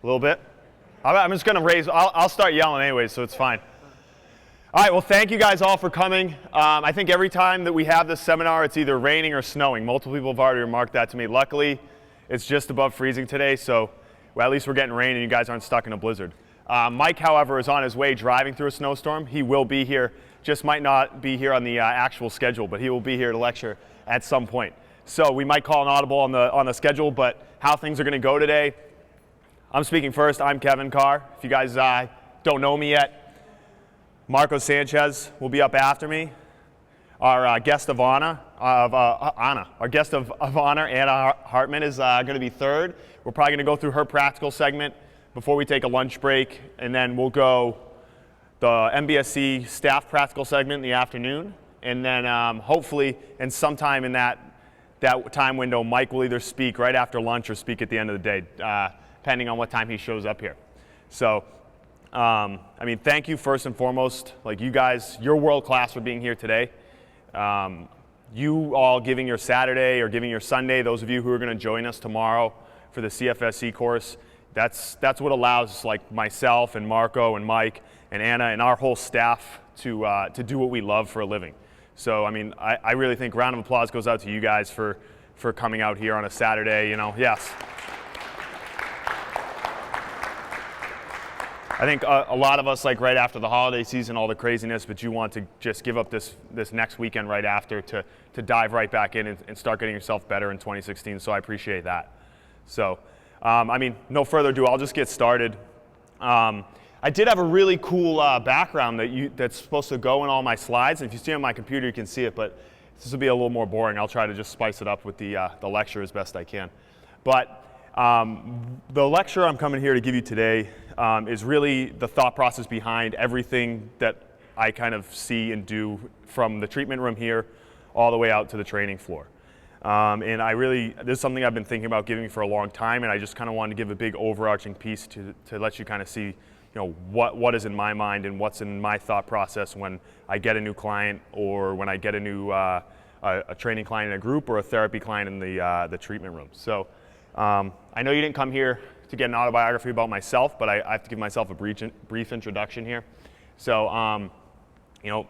A little bit? I'm just going to raise, I'll start yelling anyway, so it's fine. All right, well, thank you guys all for coming. I think every time that we have this seminar, it's either raining or snowing. Multiple people have already remarked that to me. Luckily, it's just above freezing today, so at least we're getting rain and you guys aren't stuck in a blizzard. Mike, however, is on his way driving through a snowstorm. He will be here, just might not be here on the actual schedule, but he will be here to lecture at some point. So we might call an audible on the schedule, but how things are going to go today. I'm speaking first. I'm Kevin Carr. If you guys don't know me yet, Marco Sanchez will be up after me. Our guest of honor, Anna Hartman, is going to be third. We're probably going to go through her practical segment before we take a lunch break, and then we'll go the MBSC staff practical segment in the afternoon, and then hopefully, and sometime in that time window, Mike will either speak right after lunch or speak at the end of the day, depending on what time he shows up here. So, I mean, thank you first and foremost. Like, you guys, you're world class for being here today. You all giving your Saturday or giving your Sunday, those of you who are going to join us tomorrow for the CFSC course, that's what allows like myself and Marco and Mike and Anna and our whole staff to do what we love for a living. So, I mean, I really think round of applause goes out to you guys for coming out here on a Saturday, you know, yes. I think a lot of us, like right after the holiday season, all the craziness, but you want to just give up this next weekend right after to dive right back in and start getting yourself better in 2016, so I appreciate that. So, I mean, no further ado, I'll just get started. I did have a really cool background that's supposed to go in all my slides, and if you see it on my computer, you can see it, but this will be a little more boring. I'll try to just spice it up with the lecture as best I can. But the lecture I'm coming here to give you today is really the thought process behind everything that I kind of see and do from the treatment room here all the way out to the training floor. And this is something I've been thinking about giving for a long time, and I just kind of wanted to give a big overarching piece to let you kind of see, you know, what is in my mind and what's in my thought process when I get a new client or when I get a new a training client in a group or a therapy client in the treatment room. So I know you didn't come here to get an autobiography about myself, but I have to give myself a brief introduction here. So, you know,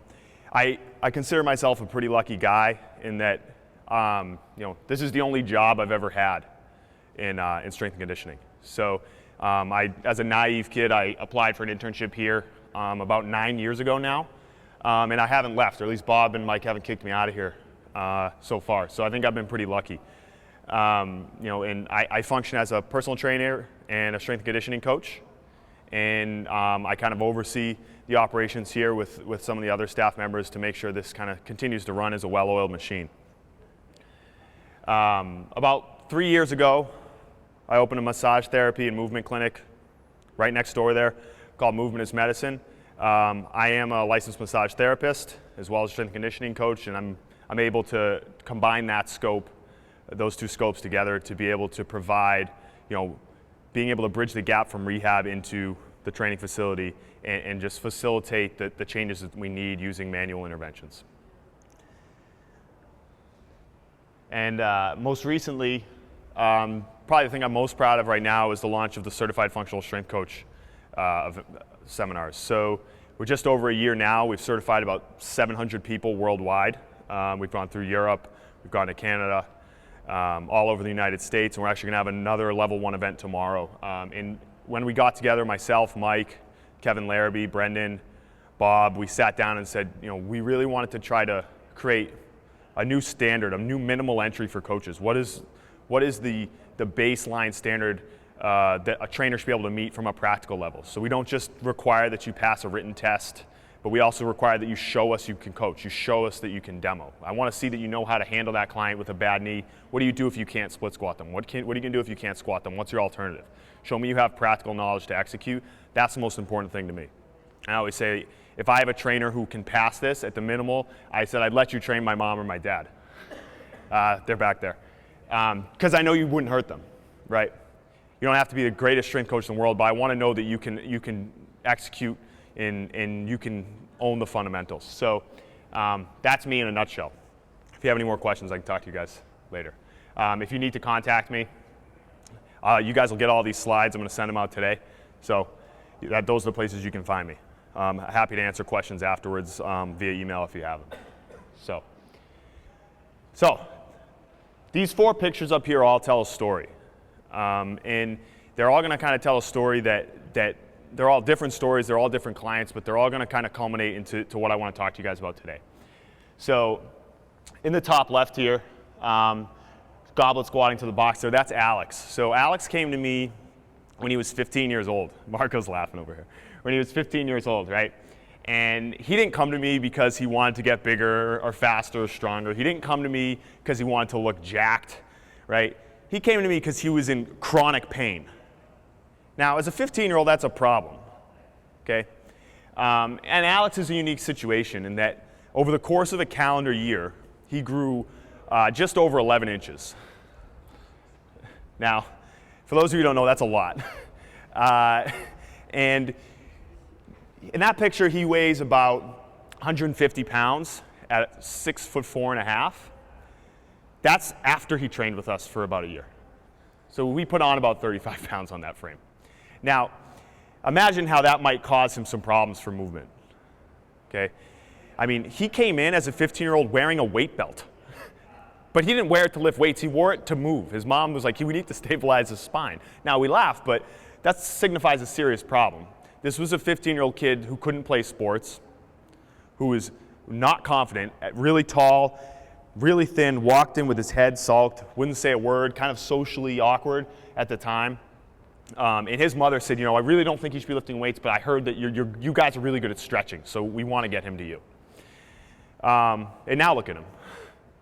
I consider myself a pretty lucky guy in that, you know, this is the only job I've ever had in strength and conditioning. So, as a naive kid, I applied for an internship here about 9 years ago now, and I haven't left, or at least Bob and Mike haven't kicked me out of here so far. So I think I've been pretty lucky. You know, and I function as a personal trainer and a strength and conditioning coach, and I kind of oversee the operations here with some of the other staff members to make sure this kind of continues to run as a well-oiled machine. About 3 years ago, I opened a massage therapy and movement clinic right next door there called Movement is Medicine. I am a licensed massage therapist as well as strength and conditioning coach, and I'm able to combine those two scopes together to be able to provide, you know, being able to bridge the gap from rehab into the training facility and just facilitate the changes that we need using manual interventions. And most recently, probably the thing I'm most proud of right now is the launch of the Certified Functional Strength Coach seminars. So we're just over a year now. We've certified about 700 people worldwide. We've gone through Europe, we've gone to Canada, all over the United States, and we're actually going to have another level 1 event tomorrow. And when we got together, myself, Mike, Kevin Larrabee, Brendan, Bob, we sat down and said, you know, we really wanted to try to create a new standard, a new minimal entry for coaches. What is the baseline standard that a trainer should be able to meet from a practical level? So we don't just require that you pass a written test, but we also require that you show us you can coach. You show us that you can demo. I want to see that you know how to handle that client with a bad knee. What do you do if you can't split squat them? What are you going to do if you can't squat them? What's your alternative? Show me you have practical knowledge to execute. That's the most important thing to me. I always say, if I have a trainer who can pass this at the minimal, I said I'd let you train my mom or my dad. They're back there. Because I know you wouldn't hurt them, right? You don't have to be the greatest strength coach in the world, but I want to know that you can execute and you can own the fundamentals. So that's me in a nutshell. If you have any more questions, I can talk to you guys later. If you need to contact me, You guys will get all these slides. I'm going to send them out today. So those are the places you can find me. Happy to answer questions afterwards via email if you have them. So these 4 pictures up here all tell a story. And they're all going to kind of tell a story that they're all different stories, they're all different clients, but they're all going to kind of culminate into what I want to talk to you guys about today. So in the top left here, goblet squatting to the box there, that's Alex. So Alex came to me when he was 15 years old. Marco's laughing over here. When he was 15 years old, right? And he didn't come to me because he wanted to get bigger or faster or stronger. He didn't come to me because he wanted to look jacked, right? He came to me because he was in chronic pain. Now, as a 15-year-old, that's a problem, okay? And Alex is a unique situation in that over the course of a calendar year, he grew just over 11 inches. Now, for those of you who don't know, that's a lot. And in that picture, he weighs about 150 pounds at 6'4.5". That's after he trained with us for about a year. So we put on about 35 pounds on that frame. Now, imagine how that might cause him some problems for movement, okay? I mean, he came in as a 15-year-old wearing a weight belt, but he didn't wear it to lift weights, he wore it to move. His mom was like, we need to stabilize his spine. Now, we laugh, but that signifies a serious problem. This was a 15-year-old kid who couldn't play sports, who was not confident, really tall, really thin, walked in with his head sulked, wouldn't say a word, kind of socially awkward at the time. And his mother said, I really don't think you should be lifting weights, but I heard that you guys are really good at stretching, so we want to get him to you. And now look at him,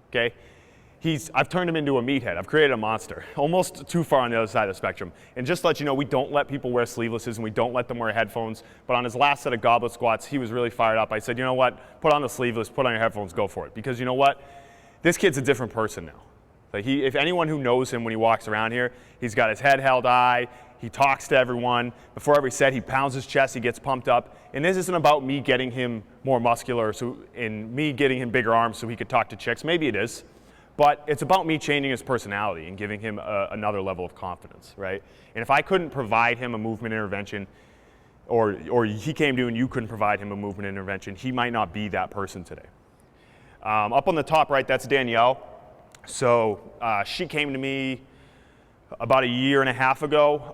okay? I've turned him into a meathead. I've created a monster, almost too far on the other side of the spectrum. And just to let you know, we don't let people wear sleevelesses and we don't let them wear headphones. But on his last set of goblet squats, he was really fired up. I said, you know what? Put on the sleeveless, put on your headphones, go for it. Because you know what? This kid's a different person now. Like if anyone who knows him when he walks around here, he's got his head held high. He talks to everyone. Before every set, he pounds his chest. He gets pumped up. And this isn't about me getting him more muscular and me getting him bigger arms so he could talk to chicks. Maybe it is. But it's about me changing his personality and giving him another level of confidence, right? And if I couldn't provide him a movement intervention, or he came to you and you couldn't provide him a movement intervention, he might not be that person today. Up on the top right, that's Danielle. So she came to me about a year and a half ago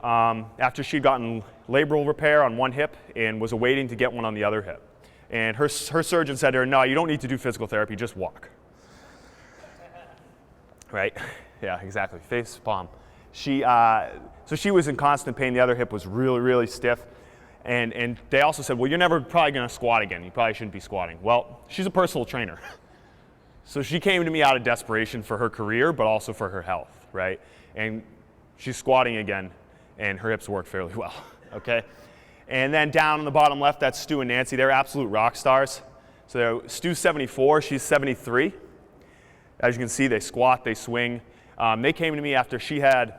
after she'd gotten labral repair on one hip and was awaiting to get one on the other hip. And her surgeon said to her, no, you don't need to do physical therapy, just walk. Right? Yeah, exactly. Face palm. So she was in constant pain. The other hip was really, really stiff. And they also said, well, you're never probably going to squat again. You probably shouldn't be squatting. Well, she's a personal trainer. So she came to me out of desperation for her career, but also for her health, right? And she's squatting again, and her hips work fairly well, okay? And then down on the bottom left, that's Stu and Nancy. They're absolute rock stars. So Stu's 74, she's 73. As you can see, they squat, they swing. They came to me after she had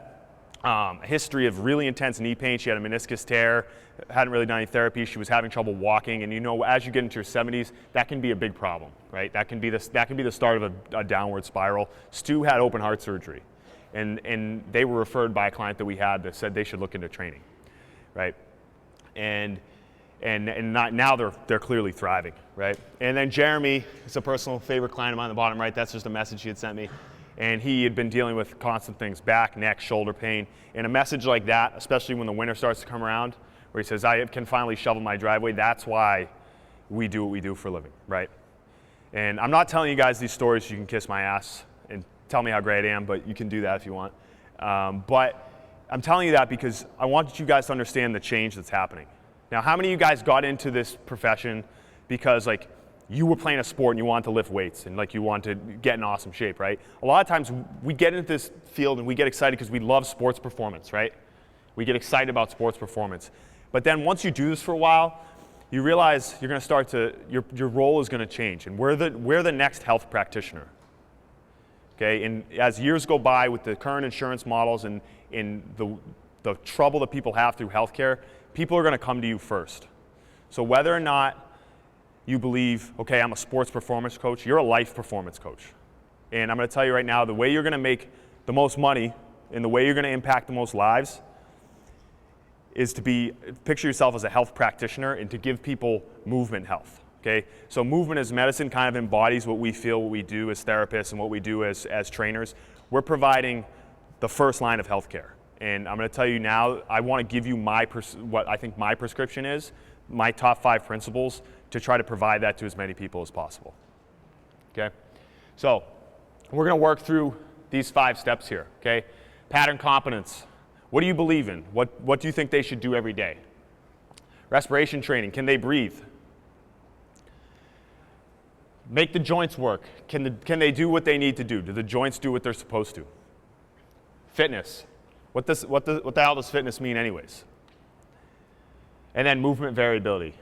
a history of really intense knee pain. She had a meniscus tear, hadn't really done any therapy. She was having trouble walking. And as you get into your 70s, that can be a big problem, right? That can be the start of a downward spiral. Stu had open heart surgery. And they were referred by a client that we had that said they should look into training, right? And now they're clearly thriving, right? And then Jeremy is a personal favorite client of mine on the bottom right. That's just a message he had sent me. And he had been dealing with constant things, back, neck, shoulder pain. And a message like that, especially when the winter starts to come around, where he says, I can finally shovel my driveway, that's why we do what we do for a living, right? And I'm not telling you guys these stories so you can kiss my ass and tell me how great I am, but you can do that if you want. But I'm telling you that because I want you guys to understand the change that's happening. Now, how many of you guys got into this profession because you were playing a sport and you wanted to lift weights and you wanted to get in awesome shape, right? A lot of times we get into this field and we get excited because we love sports performance, right? We get excited about sports performance. But then once you do this for a while, you realize you're going to start to, your role is going to change. And we're the next health practitioner. Okay, and as years go by with the current insurance models and the trouble that people have through healthcare, people are going to come to you first. So whether or not you believe, okay, I'm a sports performance coach, you're a life performance coach. And I'm going to tell you right now, the way you're going to make the most money and the way you're going to impact the most lives is to picture yourself as a health practitioner and to give people movement health. Okay? So movement as medicine kind of embodies what we feel, what we do as therapists, and what we do as trainers. We're providing the first line of healthcare. And I'm going to tell you now, I want to give you what I think my prescription is, my top 5 principles, to try to provide that to as many people as possible. Okay? So we're going to work through these 5 steps here. Okay? Pattern competence. What do you believe in? What do you think they should do every day? Respiration training. Can they breathe? Make the joints work. Can they do what they need to do? Do the joints do what they're supposed to? Fitness. What the hell does fitness mean anyways? And then movement variability.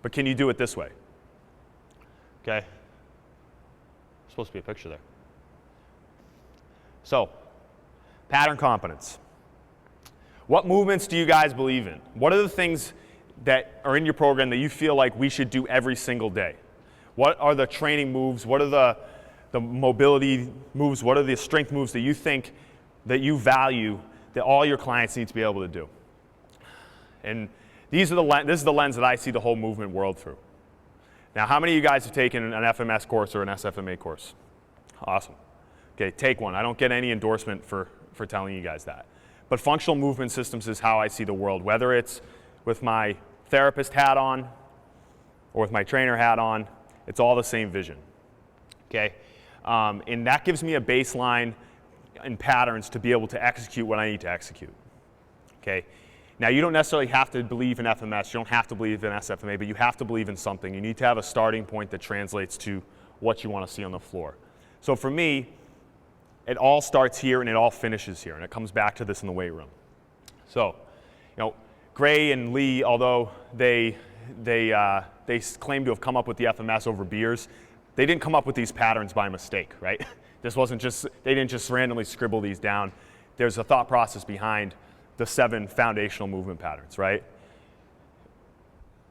But can you do it this way? Okay? Supposed to be a picture there. So, pattern competence. What movements do you guys believe in? What are the things that are in your program that you feel like we should do every single day? What are the training moves? What are the mobility moves? What are the strength moves that you think that you value that all your clients need to be able to do? And this is the lens that I see the whole movement world through. Now, how many of you guys have taken an FMS course or an SFMA course? Awesome. Okay, take one. I don't get any endorsement for telling you guys that. But functional movement systems is how I see the world, whether it's with my therapist hat on or with my trainer hat on, it's all the same vision. Okay? And that gives me a baseline and patterns to be able to execute what I need to execute. Okay? Now, you don't necessarily have to believe in FMS, you don't have to believe in SFMA, but you have to believe in something. You need to have a starting point that translates to what you want to see on the floor. So for me, it all starts here and it all finishes here, and it comes back to this in the weight room. So, Gray and Lee, although they claim to have come up with the FMS over beers, they didn't come up with these patterns by mistake, right? This wasn't just, they didn't just randomly scribble these down. There's a thought process behind the 7 foundational movement patterns, right?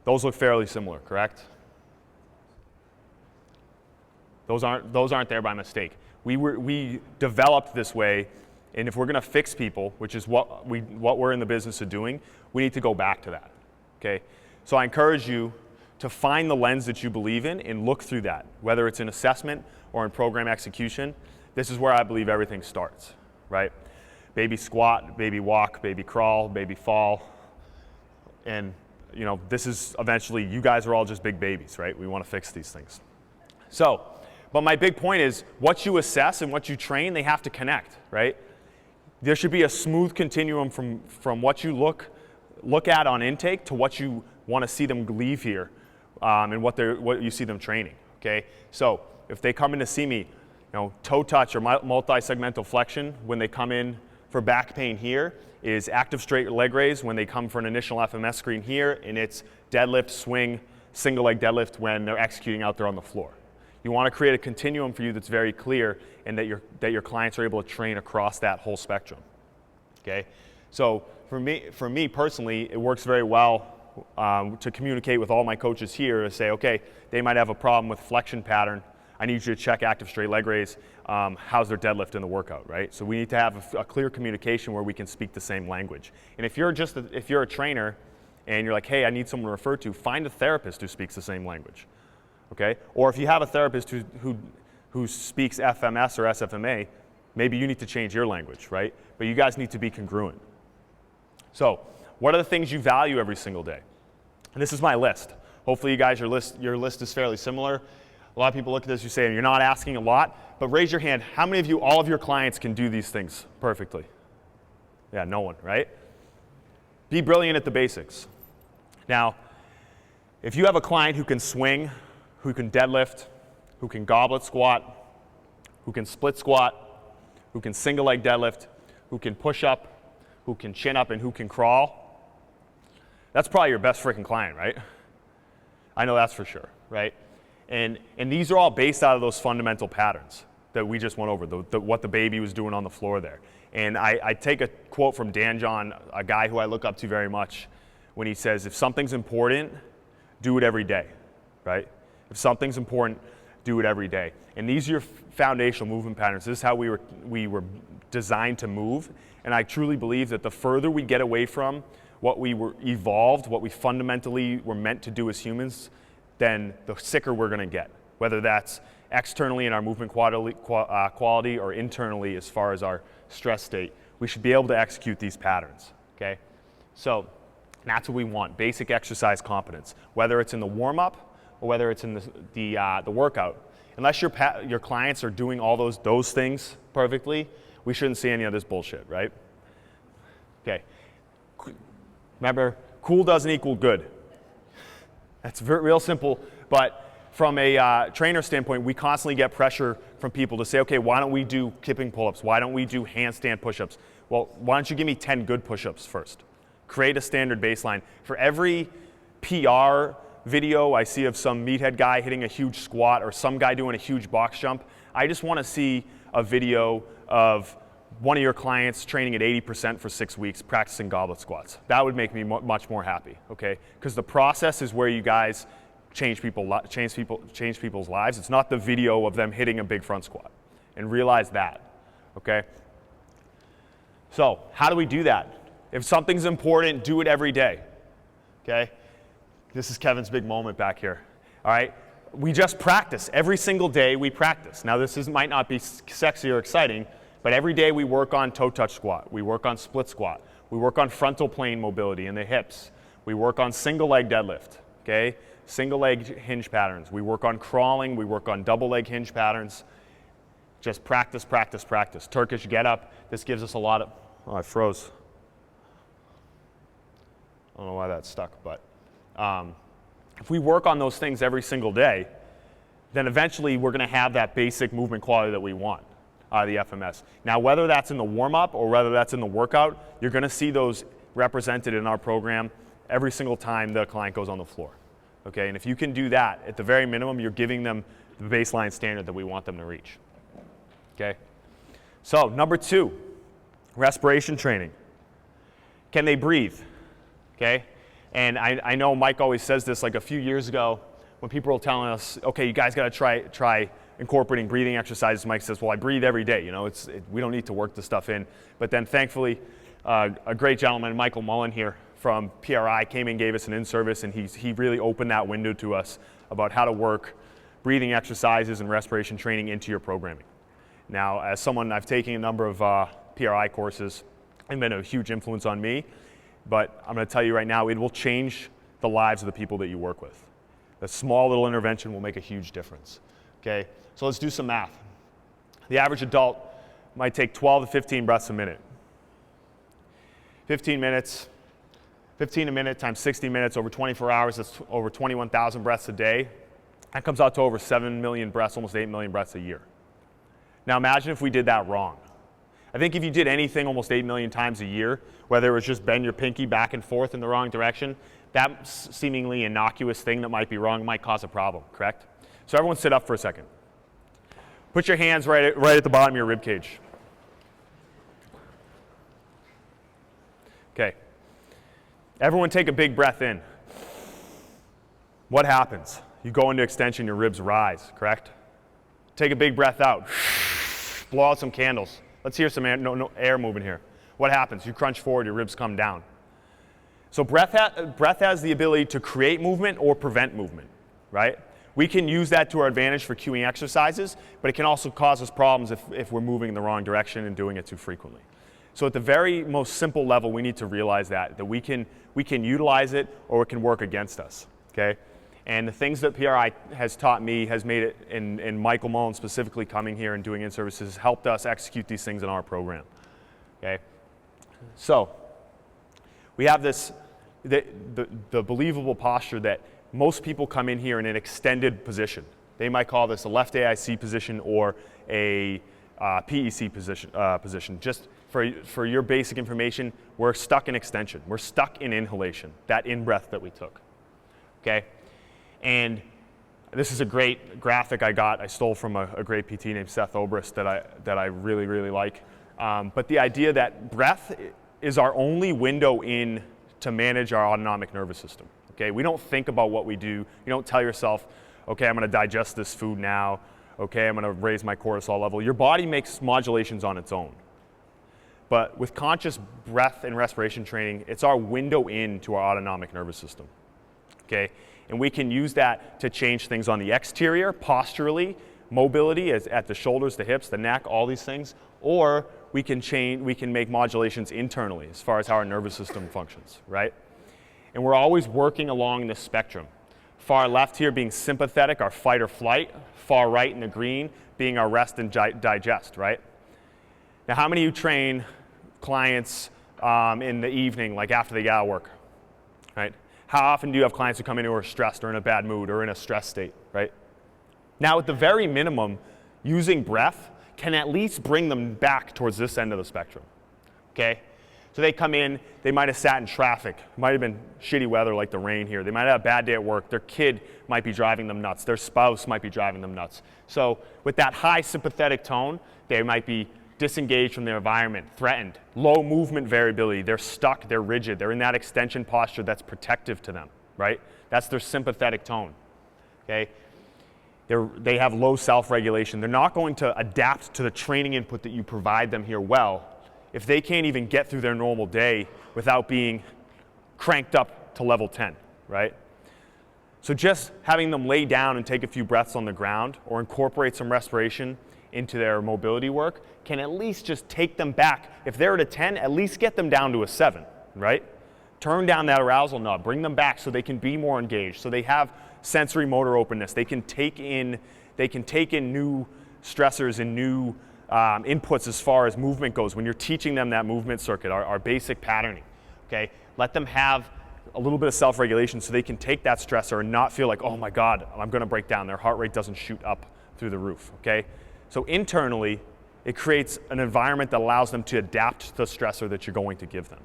Those look fairly similar, correct? Those aren't there by mistake. We developed this way, and if we're going to fix people, which is what we're in the business of doing, we need to go back to that. Okay? So I encourage you to find the lens that you believe in and look through that, whether it's in assessment or in program execution. This is where I believe everything starts, right? Baby squat, baby walk, baby crawl, baby fall, and this is eventually, you guys are all just big babies, right? We want to fix these things. So, but my big point is, what you assess and what you train, they have to connect, right? There should be a smooth continuum from what you look at on intake to what you want to see them leave here, and what you see them training. Okay, so if they come in to see me, toe touch or multi-segmental flexion when they come in for back pain here is active straight leg raise when they come for an initial FMS screen here, and it's deadlift, swing, single leg deadlift when they're executing out there on the floor. You want to create a continuum for you that's very clear and that your clients are able to train across that whole spectrum. Okay, so for me personally, it works very well to communicate with all my coaches here to say, okay, they might have a problem with flexion pattern. I need you to check active straight leg raise. How's their deadlift in the workout, right? So we need to have a clear communication where we can speak the same language. And if you're a trainer and you're like, hey, I need someone to refer to, find a therapist who speaks the same language. Okay? Or if you have a therapist who speaks FMS or SFMA, maybe you need to change your language, right? But you guys need to be congruent. So, what are the things you value every single day? And this is my list. Hopefully you guys, your list is fairly similar. A lot of people look at this, you say, you're not asking a lot, but raise your hand. How many of you, all of your clients can do these things perfectly? Yeah, no one, right? Be brilliant at the basics. Now, if you have a client who can swing, who can deadlift, who can goblet squat, who can split squat, who can single leg deadlift, who can push up, who can chin up, and who can crawl, that's probably your best freaking client, right? I know that's for sure, right? And these are all based out of those fundamental patterns that we just went over, what the baby was doing on the floor there. And I take a quote from Dan John, a guy who I look up to very much, when he says, if something's important, do it every day, right? If something's important, do it every day. And these are your foundational movement patterns. This is how we were designed to move. And I truly believe that the further we get away from what we were evolved, what we fundamentally were meant to do as humans, then the sicker we're going to get. Whether that's externally in our movement quality or internally as far as our stress state, we should be able to execute these patterns. Okay, so that's what we want: basic exercise competence. Whether it's in the warm-up or whether it's in the workout, unless your clients are doing all those things perfectly, we shouldn't see any of this bullshit, right? Okay. Remember, cool doesn't equal good. That's real simple, but from a trainer standpoint, we constantly get pressure from people to say, okay, why don't we do kipping pull-ups? Why don't we do handstand push-ups? Well, why don't you give me 10 good push-ups first? Create a standard baseline. For every PR video I see of some meathead guy hitting a huge squat or some guy doing a huge box jump, I just want to see a video of one of your clients training at 80% for 6 weeks, practicing goblet squats. That would make me much more happy, okay? Because the process is where you guys change people's lives. It's not the video of them hitting a big front squat. And realize that, okay? So, how do we do that? If something's important, do it every day, okay? This is Kevin's big moment back here, all right? We just practice. Every single day we practice. Now, might not be sexy or exciting, but every day we work on toe touch squat, we work on split squat, we work on frontal plane mobility in the hips, we work on single leg deadlift, okay? Single leg hinge patterns. We work on crawling, we work on double leg hinge patterns. Just practice, practice, practice. Turkish get up. This gives us a lot of, oh, I froze. I don't know why that stuck, but if we work on those things every single day, then eventually we're going to have that basic movement quality that we want out of the FMS. Now, whether that's in the warm-up or whether that's in the workout, you're going to see those represented in our program every single time the client goes on the floor. Okay, and if you can do that, at the very minimum, you're giving them the baseline standard that we want them to reach. Okay, so number 2, respiration training. Can they breathe? Okay, and I know Mike always says this, like a few years ago when people were telling us, okay, you guys got to try incorporating breathing exercises. Mike says, well, I breathe every day. You know, we don't need to work the stuff in. But then thankfully, a great gentleman, Michael Mullen here from PRI, came and gave us an in-service, and he really opened that window to us about how to work breathing exercises and respiration training into your programming. Now, as someone, I've taken a number of PRI courses and been a huge influence on me, but I'm going to tell you right now, it will change the lives of the people that you work with. A small little intervention will make a huge difference. Okay, so let's do some math. The average adult might take 12 to 15 breaths a minute. 15 a minute times 60 minutes over 24 hours, that's over 21,000 breaths a day. That comes out to over 7 million breaths, almost 8 million breaths a year. Now imagine if we did that wrong. I think if you did anything almost 8 million times a year, whether it was just bend your pinky back and forth in the wrong direction, that seemingly innocuous thing that might be wrong might cause a problem, correct? So everyone sit up for a second. Put your hands right at the bottom of your rib cage. Okay. Everyone take a big breath in. What happens? You go into extension, your ribs rise, correct? Take a big breath out. Blow out some candles. Let's hear some air, no air moving here. What happens? You crunch forward, your ribs come down. So breath has the ability to create movement or prevent movement, right? We can use that to our advantage for cueing exercises, but it can also cause us problems if we're moving in the wrong direction and doing it too frequently. So at the very most simple level, we need to realize that we can utilize it or it can work against us, okay? And the things that PRI has taught me, has made it, and Michael Mullen specifically coming here and doing in-services, has helped us execute these things in our program, okay? So we have this, the believable posture that most people come in here in an extended position. They might call this a left AIC position or a PEC position. Just for your basic information, we're stuck in extension. We're stuck in inhalation, that in-breath that we took, okay? And this is a great graphic I stole from a great PT named Seth Obrist that I really, really like. But the idea that breath is our only window in to manage our autonomic nervous system. Okay, we don't think about what we do. You don't tell yourself, okay, I'm going to digest this food now. Okay, I'm going to raise my cortisol level. Your body makes modulations on its own. But with conscious breath and respiration training, it's our window into our autonomic nervous system, okay? And we can use that to change things on the exterior, posturally, mobility at the shoulders, the hips, the neck, all these things, or we can make modulations internally as far as how our nervous system functions, right? And we're always working along this spectrum. Far left here being sympathetic, our fight or flight. Far right in the green being our rest and digest, right? Now, how many of you train clients in the evening, like after they get out of work, right? How often do you have clients who come in who are stressed or in a bad mood or in a stress state, right? Now, at the very minimum, using breath can at least bring them back towards this end of the spectrum, okay? So they come in, they might have sat in traffic, might have been shitty weather like the rain here, they might have a bad day at work, their kid might be driving them nuts, their spouse might be driving them nuts. So with that high sympathetic tone, they might be disengaged from their environment, threatened, low movement variability, they're stuck, they're rigid, they're in that extension posture that's protective to them, right? That's their sympathetic tone, okay? They have low self-regulation. They're not going to adapt to the training input that you provide them here well if they can't even get through their normal day without being cranked up to level 10, right? So just having them lay down and take a few breaths on the ground or incorporate some respiration into their mobility work can at least just take them back. If they're at a 10, at least get them down to a 7, right? Turn down that arousal knob, bring them back so they can be more engaged, so they have sensory motor openness. They can take in new stressors and new inputs as far as movement goes. When you're teaching them that movement circuit, our basic patterning, okay? Let them have a little bit of self-regulation so they can take that stressor and not feel like, oh my God, I'm gonna break down. Their heart rate doesn't shoot up through the roof, okay? So internally, it creates an environment that allows them to adapt to the stressor that you're going to give them.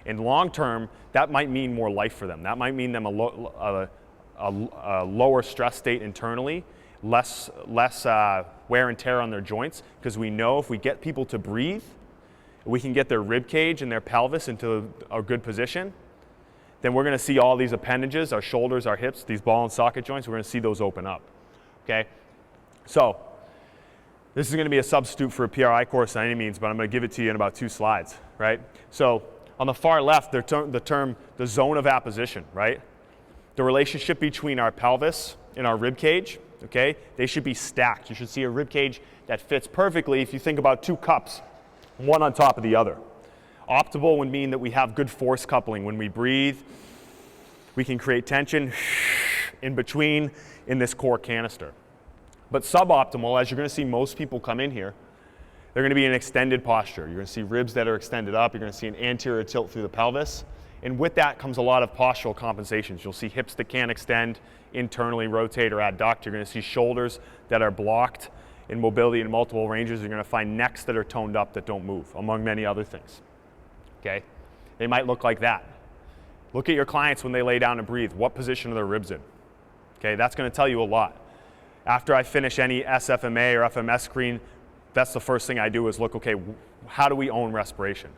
In long term, that might mean more life for them. That might mean them a lower stress state internally, less wear and tear on their joints, because we know if we get people to breathe, we can get their rib cage and their pelvis into a good position, then we're going to see all these appendages, our shoulders, our hips, these ball and socket joints, we're going to see those open up, okay? So this is going to be a substitute for a PRI course by any means, but I'm going to give it to you in about 2 slides, right? So on the far left, the term, the zone of apposition, right? The relationship between our pelvis and our rib cage, okay? They should be stacked. You should see a rib cage that fits perfectly if you think about 2 cups, one on top of the other. Optimal would mean that we have good force coupling. When we breathe, we can create tension in between in this core canister. But suboptimal, as you're going to see most people come in here, they're going to be in extended posture. You're going to see ribs that are extended up. You're going to see an anterior tilt through the pelvis. And with that comes a lot of postural compensations. You'll see hips that can't extend, internally rotate or adduct. You're going to see shoulders that are blocked in mobility in multiple ranges. You're going to find necks that are toned up that don't move, among many other things. Okay? They might look like that. Look at your clients when they lay down and breathe. What position are their ribs in? Okay, that's going to tell you a lot. After I finish any SFMA or FMS screen, that's the first thing I do is look, okay, how do we own respiration?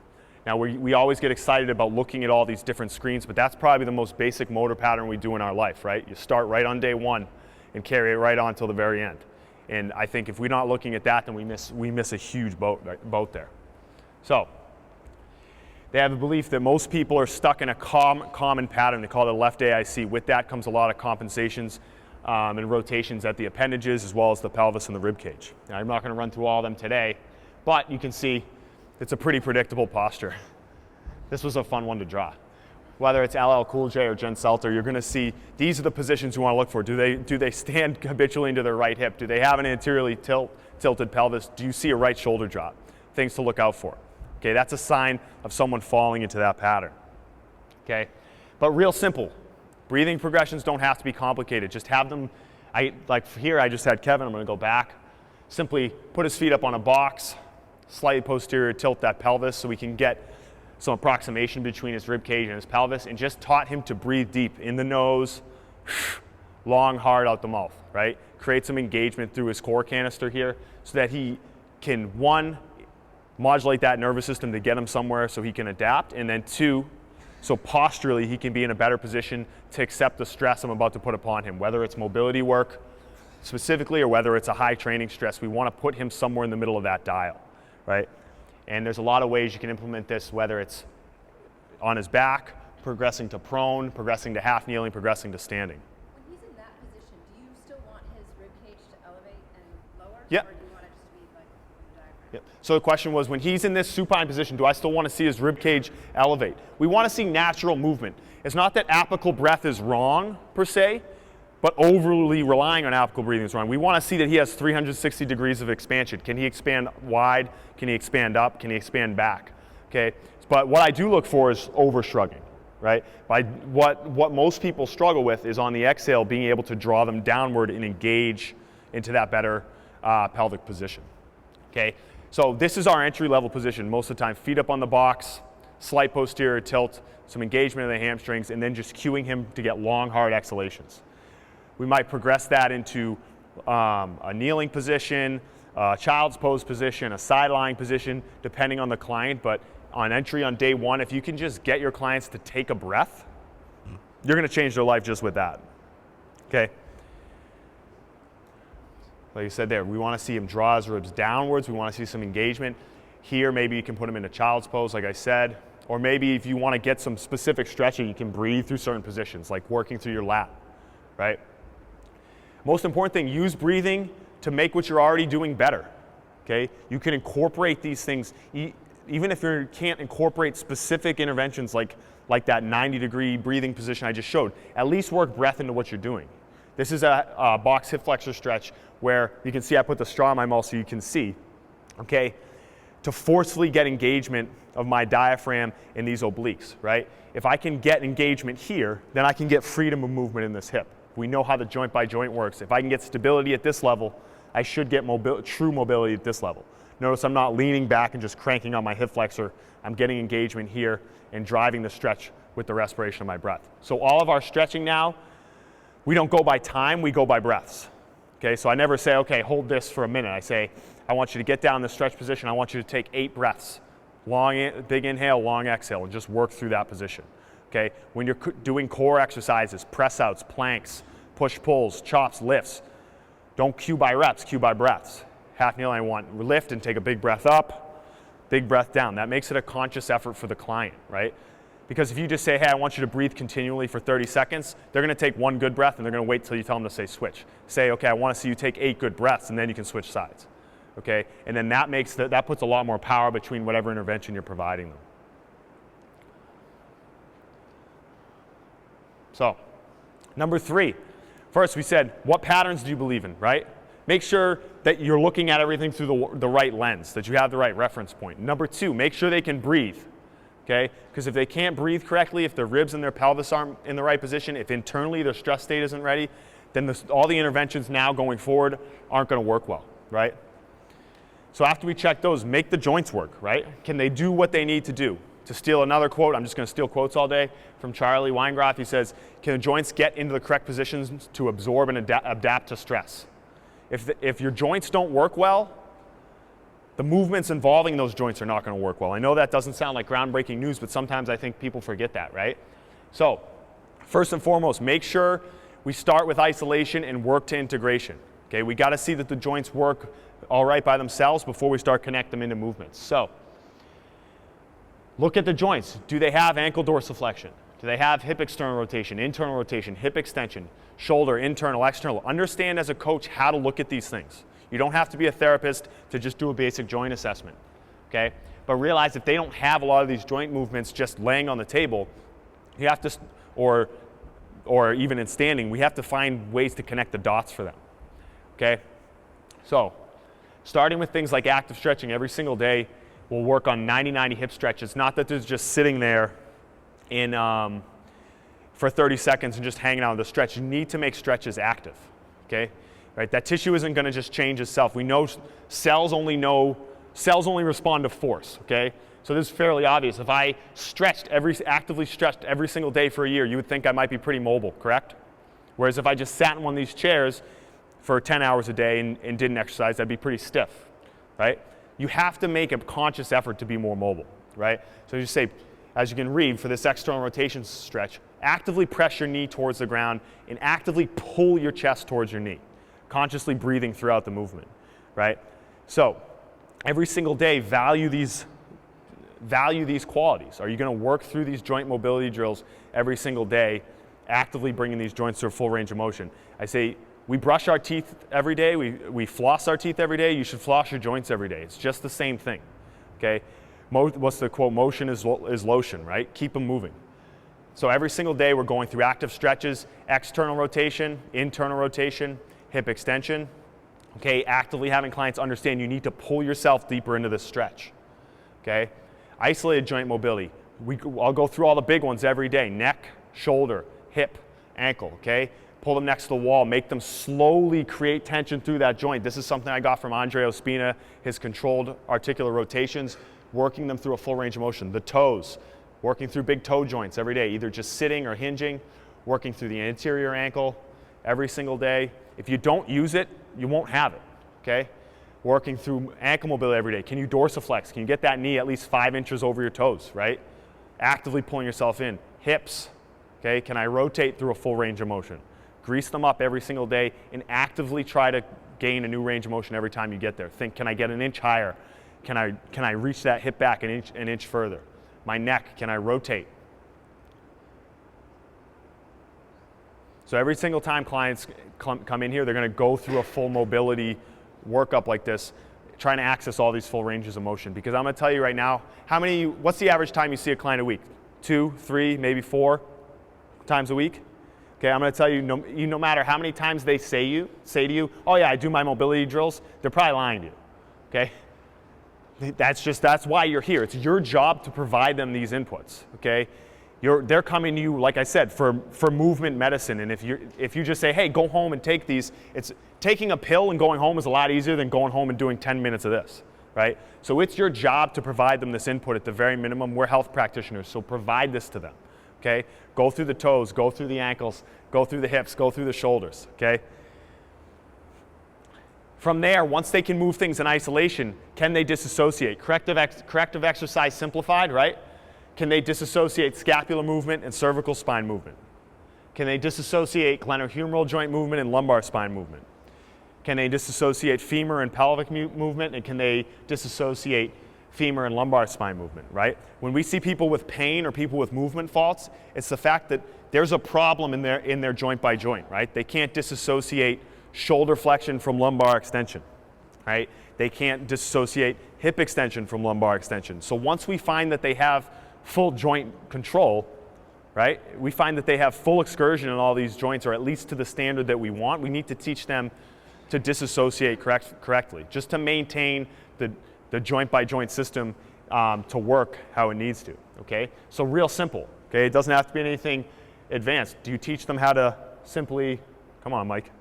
Now, we always get excited about looking at all these different screens, but that's probably the most basic motor pattern we do in our life, right? You start right on day 1 and carry it right on till the very end. And I think if we're not looking at that, then we miss a huge boat there. So, they have a belief that most people are stuck in a common pattern. They call it a left AIC. With that comes a lot of compensations and rotations at the appendages as well as the pelvis and the rib cage. Now, I'm not going to run through all of them today, but you can see it's a pretty predictable posture. This was a fun one to draw. Whether it's LL Cool J or Jen Selter, you're going to see these are the positions you want to look for. Do they stand habitually into their right hip? Do they have an anteriorly tilted pelvis? Do you see a right shoulder drop? Things to look out for. Okay, that's a sign of someone falling into that pattern. Okay, but real simple. Breathing progressions don't have to be complicated. Just have them, like here I just had Kevin, I'm going to go back. Simply put his feet up on a box, slightly posterior tilt that pelvis so we can get some approximation between his rib cage and his pelvis, and just taught him to breathe deep in the nose, long, hard out the mouth, right? Create some engagement through his core canister here so that he can, 1, modulate that nervous system to get him somewhere so he can adapt, and then 2, so posturally he can be in a better position to accept the stress I'm about to put upon him, whether it's mobility work specifically or whether it's a high training stress. We want to put him somewhere in the middle of that dial, right? And there's a lot of ways you can implement this, whether it's on his back, progressing to prone, progressing to half kneeling, progressing to standing. When he's in that position, do you still want his rib cage to elevate and lower? Yeah. Or do you want it just to be like the diaphragm? Yep. So the question was, when he's in this supine position, do I still want to see his rib cage elevate? We want to see natural movement. It's not that apical breath is wrong, per se, but overly relying on apical breathing is wrong. We want to see that he has 360 degrees of expansion. Can he expand wide? Can he expand up? Can he expand back? Okay. But what I do look for is over shrugging, right? What most people struggle with is on the exhale being able to draw them downward and engage into that better pelvic position. Okay. So this is our entry level position. Most of the time, feet up on the box, slight posterior tilt, some engagement of the hamstrings, and then just cueing him to get long, hard exhalations. We might progress that into a kneeling position, a child's pose position, a side lying position, depending on the client. But on entry on day one, if you can just get your clients to take a breath, you're going to change their life just with that. Okay? Like I said there, we want to see him draw his ribs downwards. We want to see some engagement. Here, maybe you can put him in a child's pose, like I said. Or maybe if you want to get some specific stretching, you can breathe through certain positions, like working through your lat, right? Most important thing, use breathing to make what you're already doing better, okay? You can incorporate these things, even if you can't incorporate specific interventions like that 90-degree breathing position I just showed. At least work breath into what you're doing. This is a box hip flexor stretch where you can see I put the straw in my mouth so you can see, okay? To forcefully get engagement of my diaphragm in these obliques, right? If I can get engagement here, then I can get freedom of movement in this hip. We know how the joint by joint works. If I can get stability at this level, I should get true mobility at this level. Notice I'm not leaning back and just cranking on my hip flexor. I'm getting engagement here and driving the stretch with the respiration of my breath. So all of our stretching now, we don't go by time, we go by breaths. Okay, so I never say, okay, hold this for a minute. I say, I want you to get down in the stretch position. I want you to take 8 breaths. Big inhale, long exhale, and just work through that position. Okay, when you're doing core exercises, press outs, planks, push pulls, chops, lifts, don't cue by reps, cue by breaths. Half kneel, I want lift and take a big breath up, big breath down. That makes it a conscious effort for the client, right? Because if you just say, hey, I want you to breathe continually for 30 seconds, they're going to take 1 good breath and they're going to wait till you tell them to say switch. Say, okay, I want to see you take 8 good breaths, and then you can switch sides. Okay, and then that puts a lot more power between whatever intervention you're providing them. So, number 3. First, we said, what patterns do you believe in, right? Make sure that you're looking at everything through the right lens, that you have the right reference point. Number 2, make sure they can breathe, okay? Because if they can't breathe correctly, if their ribs and their pelvis aren't in the right position, if internally their stress state isn't ready, then all the interventions now going forward aren't going to work well, right? So after we check those, make the joints work, right? Can they do what they need to do? To steal another quote, I'm just going to steal quotes all day, from Charlie Weingroff. He says, can the joints get into the correct positions to absorb and adapt to stress? If your joints don't work well, the movements involving those joints are not going to work well. I know that doesn't sound like groundbreaking news, but sometimes I think people forget that, right? So first and foremost, make sure we start with isolation and work to integration. Okay, we got to see that the joints work all right by themselves before we start connect them into movements. So look at the joints. Do they have ankle dorsiflexion? Do they have hip external rotation, internal rotation, hip extension, shoulder, internal, external? Understand as a coach how to look at these things. You don't have to be a therapist to just do a basic joint assessment, okay? But realize if they don't have a lot of these joint movements just laying on the table, you have to, or even in standing, we have to find ways to connect the dots for them, okay? So starting with things like active stretching every single day, we'll work on 90-90 hip stretches. Not that they're just sitting there for 30 seconds and just hanging out on the stretch. You need to make stretches active, okay? Right? That tissue isn't going to just change itself. We know cells only respond to force, okay? So this is fairly obvious. If I actively stretched every single day for a year, you would think I might be pretty mobile, correct? Whereas if I just sat in one of these chairs for 10 hours a day and didn't exercise, that'd be pretty stiff, right? You have to make a conscious effort to be more mobile, right? So you say, as you can read, for this external rotation stretch, actively press your knee towards the ground and actively pull your chest towards your knee, consciously breathing throughout the movement, right? So every single day, value these value these qualities? Are you going to work through these joint mobility drills every single day, actively bringing these joints to a full range of motion? I say, we brush our teeth every day, we floss our teeth every day, you should floss your joints every day. It's just the same thing, okay? What's the quote? Motion is lotion, right? Keep them moving. So every single day we're going through active stretches, external rotation, internal rotation, hip extension, okay? Actively having clients understand you need to pull yourself deeper into this stretch, okay? Isolated joint mobility. I'll go through all the big ones every day: neck, shoulder, hip, ankle, okay? Pull them next to the wall, make them slowly create tension through that joint. This is something I got from Andre Ospina, his controlled articular rotations, working them through a full range of motion. The toes, working through big toe joints every day, either just sitting or hinging, working through the anterior ankle every single day. If you don't use it, you won't have it, okay? Working through ankle mobility every day. Can you dorsiflex? Can you get that knee at least 5 inches over your toes, right? Actively pulling yourself in. Hips, okay? Can I rotate through a full range of motion? Grease them up every single day and actively try to gain a new range of motion every time you get there. Think, can I get an inch higher? Can I reach that hip back an inch further? My neck, can I rotate? So every single time clients come in here, they're going to go through a full mobility workup like this, trying to access all these full ranges of motion. Because I'm going to tell you right now, what's the average time you see a client a week? 2, 3, maybe 4 times a week? Okay, I'm going to tell you, no matter how many times they say to you, oh yeah, I do my mobility drills, they're probably lying to you, okay? That's why you're here. It's your job to provide them these inputs, okay? They're coming to you, like I said, for movement medicine, and if you just say, hey, go home and take these, it's taking a pill and going home is a lot easier than going home and doing 10 minutes of this, right? So it's your job to provide them this input at the very minimum. We're health practitioners, so provide this to them. Okay? Go through the toes, go through the ankles, go through the hips, go through the shoulders, okay? From there, once they can move things in isolation, can they disassociate? Corrective exercise simplified, right? Can they disassociate scapular movement and cervical spine movement? Can they disassociate glenohumeral joint movement and lumbar spine movement? Can they disassociate femur and pelvic movement? And can they disassociate femur and lumbar spine movement, right? When we see people with pain or people with movement faults, it's the fact that there's a problem in their joint by joint, right? They can't disassociate shoulder flexion from lumbar extension, right? They can't disassociate hip extension from lumbar extension. So once we find that they have full joint control, right? We find that they have full excursion in all these joints, or at least to the standard that we want. We need to teach them to disassociate correctly, just to maintain the joint by joint system to work how it needs to, okay? So real simple, okay? It doesn't have to be anything advanced. Do you teach them how to simply, come on, Mike,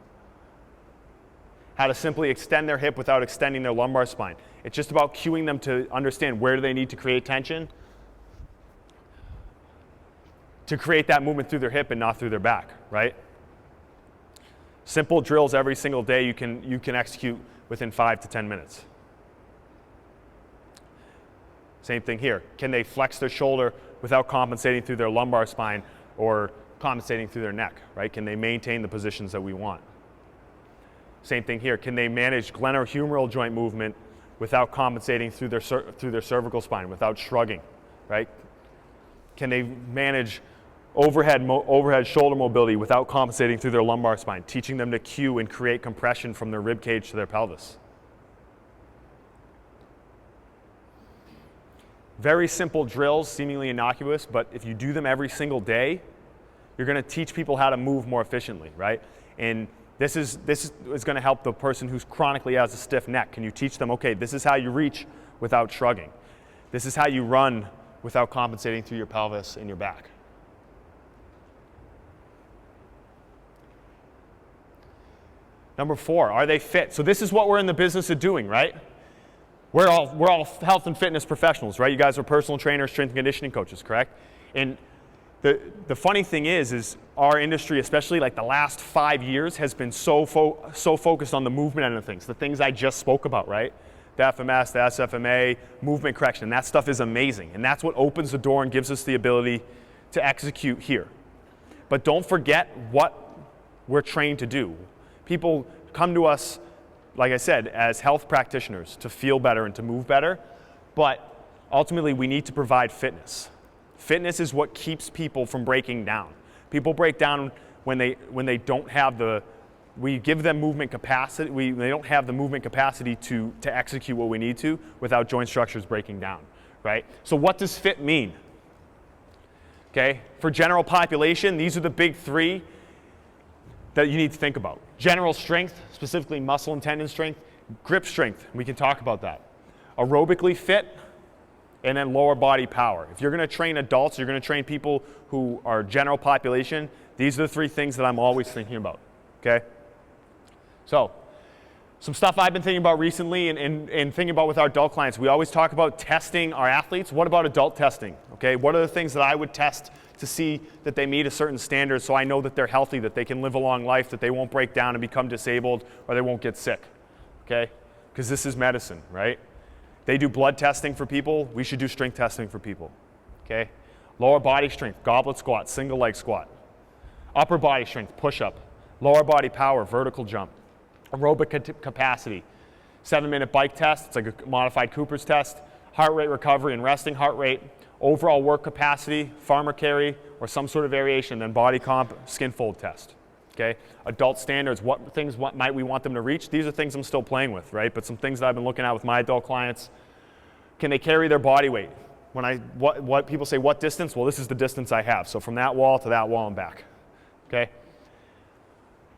how to simply extend their hip without extending their lumbar spine? It's just about cueing them to understand where do they need to create tension to create that movement through their hip and not through their back, right? Simple drills every single day you can execute within 5 to 10 minutes. Same thing here. Can they flex their shoulder without compensating through their lumbar spine or compensating through their neck, right? Can they maintain the positions that we want? Same thing here. Can they manage glenohumeral joint movement without compensating through their cervical spine, without shrugging, right? Can they manage overhead shoulder mobility without compensating through their lumbar spine, teaching them to cue and create compression from their rib cage to their pelvis? Very simple drills, seemingly innocuous, but if you do them every single day, you're going to teach people how to move more efficiently, right? And this is going to help the person who's chronically has a stiff neck. Can you teach them, okay, this is how you reach without shrugging. This is how you run without compensating through your pelvis and your back. Number 4, are they fit? So this is what we're in the business of doing, right? We're all health and fitness professionals, right? You guys are personal trainers, strength and conditioning coaches, correct? And the funny thing is our industry, especially like the last 5 years, has been so focused on the movement end of things, the things I just spoke about, right? The FMS, the SFMA, movement correction, that stuff is amazing. And that's what opens the door and gives us the ability to execute here. But don't forget what we're trained to do. People come to us, like I said, as health practitioners to feel better and to move better, but ultimately we need to provide fitness. Fitness is what keeps people from breaking down. People break down when they don't have we give them movement capacity, they don't have the movement capacity to execute what we need to without joint structures breaking down, right? So what does fit mean? Okay, for general population, these are the big three that you need to think about. General strength, specifically muscle and tendon strength, grip strength, we can talk about that. Aerobically fit, and then lower body power. If you're gonna train adults, you're gonna train people who are general population, these are the three things that I'm always thinking about, okay? So, some stuff I've been thinking about recently and thinking about with our adult clients, we always talk about testing our athletes. What about adult testing, okay? What are the things that I would test to see that they meet a certain standard so I know that they're healthy, that they can live a long life, that they won't break down and become disabled, or they won't get sick, okay? Because this is medicine, right? They do blood testing for people, we should do strength testing for people, okay? Lower body strength, goblet squat, single leg squat. Upper body strength, push-up. Lower body power, vertical jump. Aerobic capacity, 7-minute bike test, it's like a modified Cooper's test. Heart rate recovery and resting heart rate. Overall work capacity, farmer carry, or some sort of variation, then body comp, skin fold test. Okay, adult standards, what might we want them to reach? These are things I'm still playing with, right? But some things that I've been looking at with my adult clients. Can they carry their body weight? What people say, what distance? Well, this is the distance I have. So from that wall to that wall and back. Okay.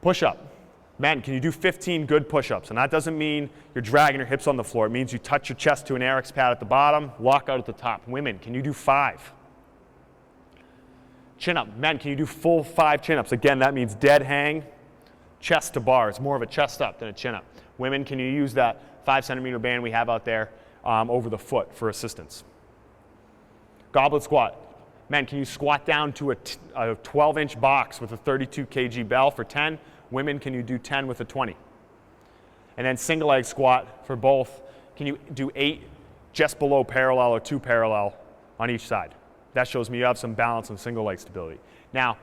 Push-up. Men, can you do 15 good push-ups? And that doesn't mean you're dragging your hips on the floor. It means you touch your chest to an RX pad at the bottom, lock out at the top. Women, can you do 5? Chin-up. Men, can you do full 5 chin-ups? Again, that means dead hang, chest to bar. It's more of a chest up than a chin-up. Women, can you use that 5-centimeter band we have out there over the foot for assistance? Goblet squat. Men, can you squat down to a 12-inch box with a 32 kg bell for 10? Women, can you do 10 with a 20? And then single leg squat for both. Can you do 8 just below parallel or 2 parallel on each side? That shows me you have some balance and single leg stability. Now,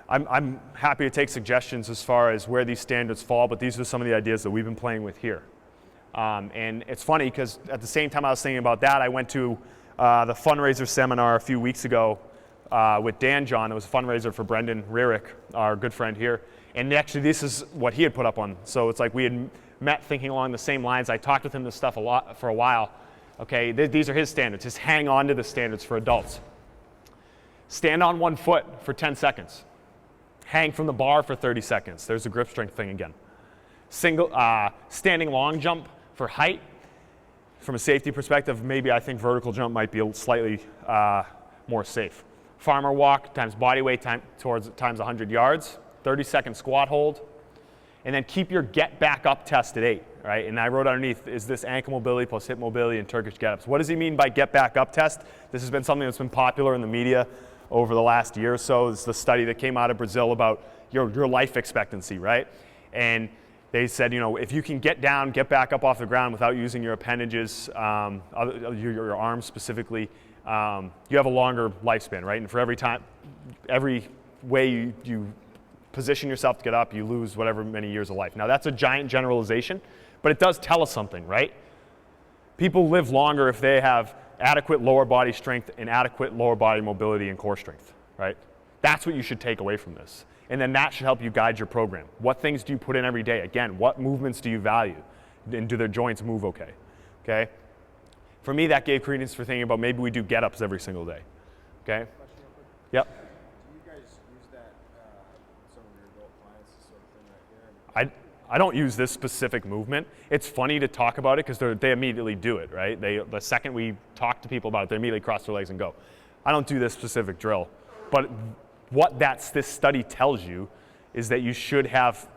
I'm happy to take suggestions as far as where these standards fall, but these are some of the ideas that we've been playing with here. And it's funny because at the same time I was thinking about that, I went to the Fundraiser Seminar a few weeks ago with Dan John. It was a fundraiser for Brendan Rarick, our good friend here. And actually this is what he had put up on. So it's like we had met thinking along the same lines. I talked with him this stuff for a while. Okay, these are his standards. Just hang on to the standards for adults. Stand on one foot for 10 seconds. Hang from the bar for 30 seconds. There's the grip strength thing again. Standing long jump for height. From a safety perspective, maybe I think vertical jump might be slightly more safe. Farmer walk times body weight times 100 yards. 30-second squat hold. And then keep your get back up test at 8, right? And I wrote underneath, is this ankle mobility plus hip mobility and Turkish get-ups? What does he mean by get back up test? This has been something that's been popular in the media over the last year or so. It's the study that came out of Brazil about your life expectancy, right? And they said, you know, if you can get down, get back up off the ground without using your appendages, your arms specifically, you have a longer lifespan, right? And for every way you position yourself to get up, you lose whatever many years of life. Now that's a giant generalization, but it does tell us something, right? People live longer if they have adequate lower body strength and adequate lower body mobility and core strength, right? That's what you should take away from this. And then that should help you guide your program. What things do you put in every day? Again, what movements do you value? And do their joints move okay? Okay? For me, that gave credence for thinking about maybe we do get-ups every single day. Okay? Yep. I don't use this specific movement. It's funny to talk about it because they immediately do it, right? The second we talk to people about it, they immediately cross their legs and go. I don't do this specific drill. But what this study tells you is that you should have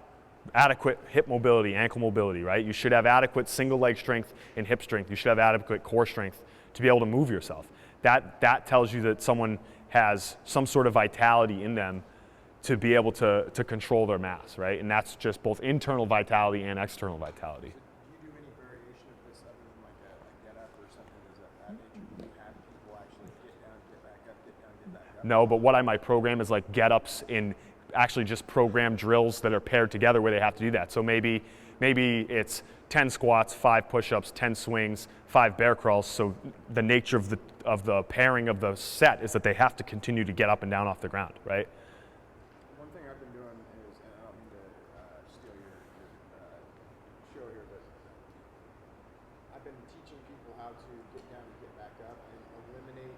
adequate hip mobility, ankle mobility, right? You should have adequate single leg strength and hip strength. You should have adequate core strength to be able to move yourself. That tells you that someone has some sort of vitality in them to be able to control their mass, right? And that's just both internal vitality and external vitality. Do you do any variation of this other than like a get up or something? Is that nature? Do you have people actually get down, get back up, get down, get back up? No, but what I might program is like get-ups in actually just program drills that are paired together where they have to do that. So maybe it's 10 squats, 5 push-ups, 10 swings, 5 bear crawls. So the nature of the pairing of the set is that they have to continue to get up and down off the ground, right? One thing I've been doing is, and I don't mean to steal your show here, but I've been teaching people how to get down and get back up and eliminate,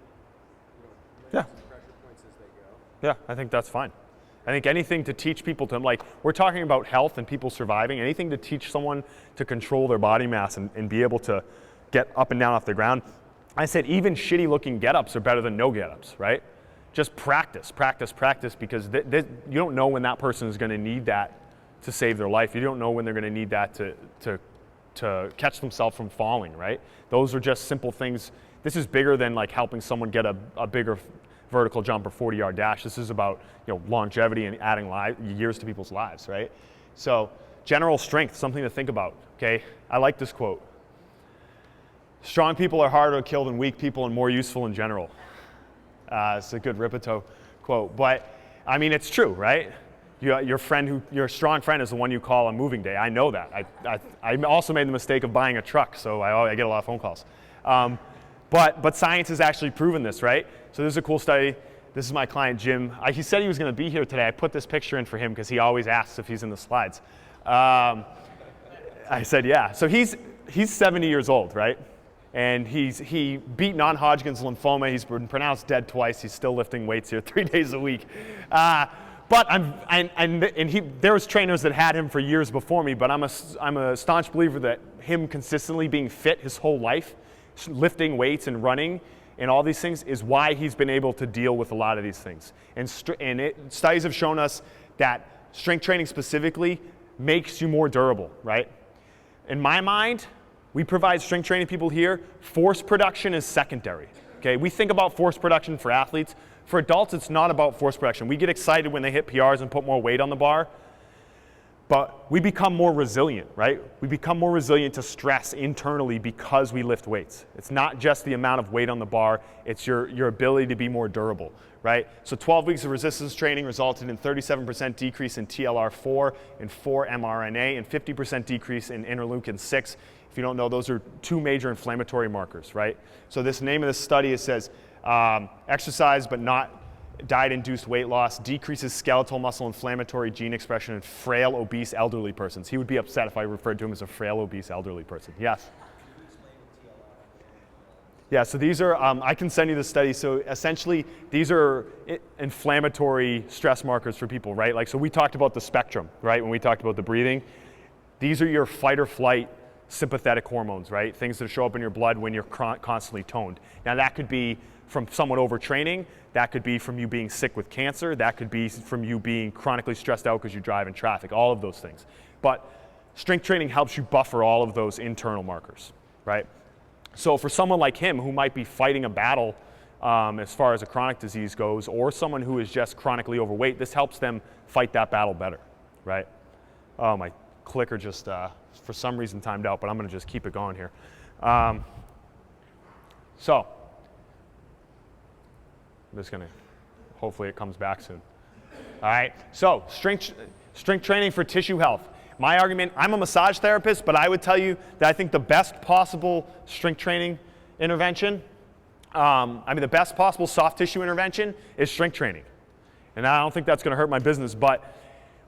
limits and pressure points as they go. Yeah, I think that's fine. I think anything to teach people to, like, we're talking about health and people surviving, anything to teach someone to control their body mass and be able to get up and down off the ground. I said even shitty looking get-ups are better than no get-ups, right? Just practice, because you don't know when that person is going to need that to save their life. You don't know when they're going to need that to catch themselves from falling, right? Those are just simple things. This is bigger than like helping someone get a bigger vertical jump or 40-yard dash. This is about longevity and adding years to people's lives, right? So general strength, something to think about, okay? I like this quote. Strong people are harder to kill than weak people and more useful in general. It's a good Ripito quote, but I mean, it's true, right? Your strong friend is the one you call on moving day. I know that. I also made the mistake of buying a truck, so I get a lot of phone calls. But science has actually proven this, right? So this is a cool study. This is my client, Jim. He said he was going to be here today. I put this picture in for him because he always asks if he's in the slides. I said, yeah. So he's 70 years old, right? And he beat non-Hodgkin's lymphoma. He's been pronounced dead twice. He's still lifting weights here 3 days a week. But there was trainers that had him for years before me, but I'm a staunch believer that him consistently being fit his whole life, lifting weights and running and all these things is why he's been able to deal with a lot of these things. And studies have shown us that strength training specifically makes you more durable, right? In my mind, we provide strength training people here. Force production is secondary, okay? We think about force production for athletes. For adults, it's not about force production. We get excited when they hit PRs and put more weight on the bar, but we become more resilient, right? We become more resilient to stress internally because we lift weights. It's not just the amount of weight on the bar, it's your ability to be more durable, right? So 12 weeks of resistance training resulted in 37% decrease in TLR4 and 4 mRNA and 50% decrease in interleukin-6. If you don't know, those are 2 major inflammatory markers, right? So this name of this study, it says exercise but not diet-induced weight loss decreases skeletal muscle inflammatory gene expression in frail, obese, elderly persons. He would be upset if I referred to him as a frail, obese, elderly person. Yes? Yeah, so these are, I can send you the study. So essentially, these are inflammatory stress markers for people, right? Like, so we talked about the spectrum, right? When we talked about the breathing. These are your fight or flight sympathetic hormones, right? Things that show up in your blood when you're constantly toned. Now that could be from someone overtraining, that could be from you being sick with cancer, that could be from you being chronically stressed out because you drive in traffic, all of those things. But strength training helps you buffer all of those internal markers, right? So for someone like him who might be fighting a battle as far as a chronic disease goes, or someone who is just chronically overweight, this helps them fight that battle better, right? Oh, my clicker just, for some reason, timed out, but I'm going to just keep it going here. So I'm just going to, hopefully it comes back soon. All right, so strength training for tissue health. My argument, I'm a massage therapist, but I would tell you that I think the best possible strength training intervention, the best possible soft tissue intervention is strength training. And I don't think that's going to hurt my business, but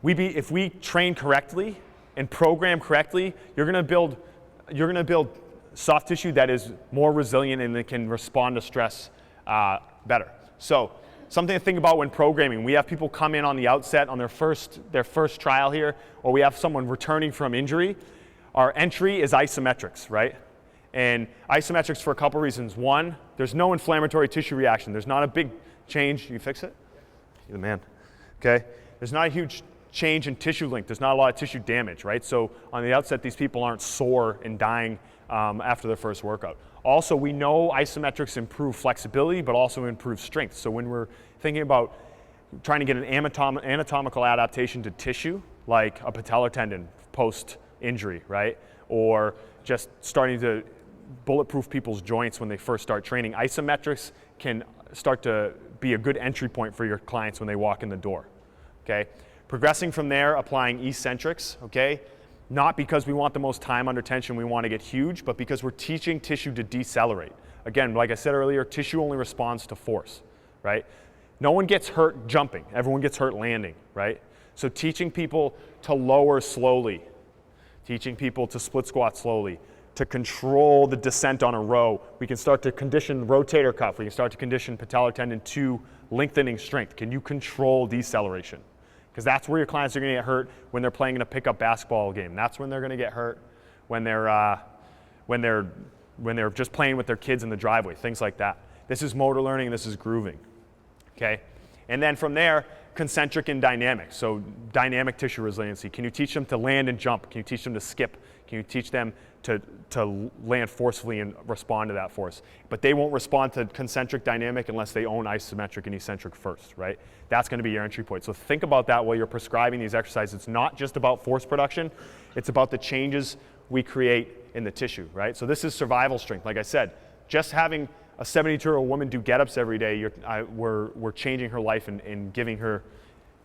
if we train correctly and program correctly, you're going to build soft tissue that is more resilient and that can respond to stress better. So something to think about when programming. We have people come in on the outset on their first trial here, or we have someone returning from injury. Our entry is isometrics, right? And isometrics for a couple reasons. One, there's no inflammatory tissue reaction. There's not a big change. You fix it? You're the man. Okay? There's not a huge change in tissue length. There's not a lot of tissue damage, right? So on the outset, these people aren't sore and dying after their first workout. Also, we know isometrics improve flexibility, but also improve strength. So when we're thinking about trying to get an anatomical adaptation to tissue, like a patellar tendon post-injury, right? Or just starting to bulletproof people's joints when they first start training, isometrics can start to be a good entry point for your clients when they walk in the door, okay? Progressing from there, applying eccentrics, okay? Not because we want the most time under tension, we want to get huge, but because we're teaching tissue to decelerate. Again, like I said earlier, tissue only responds to force, right? No one gets hurt jumping. Everyone gets hurt landing, right? So teaching people to lower slowly, teaching people to split squat slowly, to control the descent on a row. We can start to condition rotator cuff. We can start to condition patellar tendon to lengthening strength. Can you control deceleration? Because that's where your clients are going to get hurt when they're playing in a pickup basketball game. That's when they're going to get hurt when they're just playing with their kids in the driveway, things like that. This is motor learning, this is grooving, okay? And then from there, concentric and dynamic. So dynamic tissue resiliency. Can you teach them to land and jump? Can you teach them to skip? Can you teach them to land forcefully and respond to that force? But they won't respond to concentric dynamic unless they own isometric and eccentric first, right? That's going to be your entry point. So think about that while you're prescribing these exercises. It's not just about force production. It's about the changes we create in the tissue, right? So this is survival strength. Like I said, just having a 72-year-old woman do get-ups every day, we're changing her life and giving her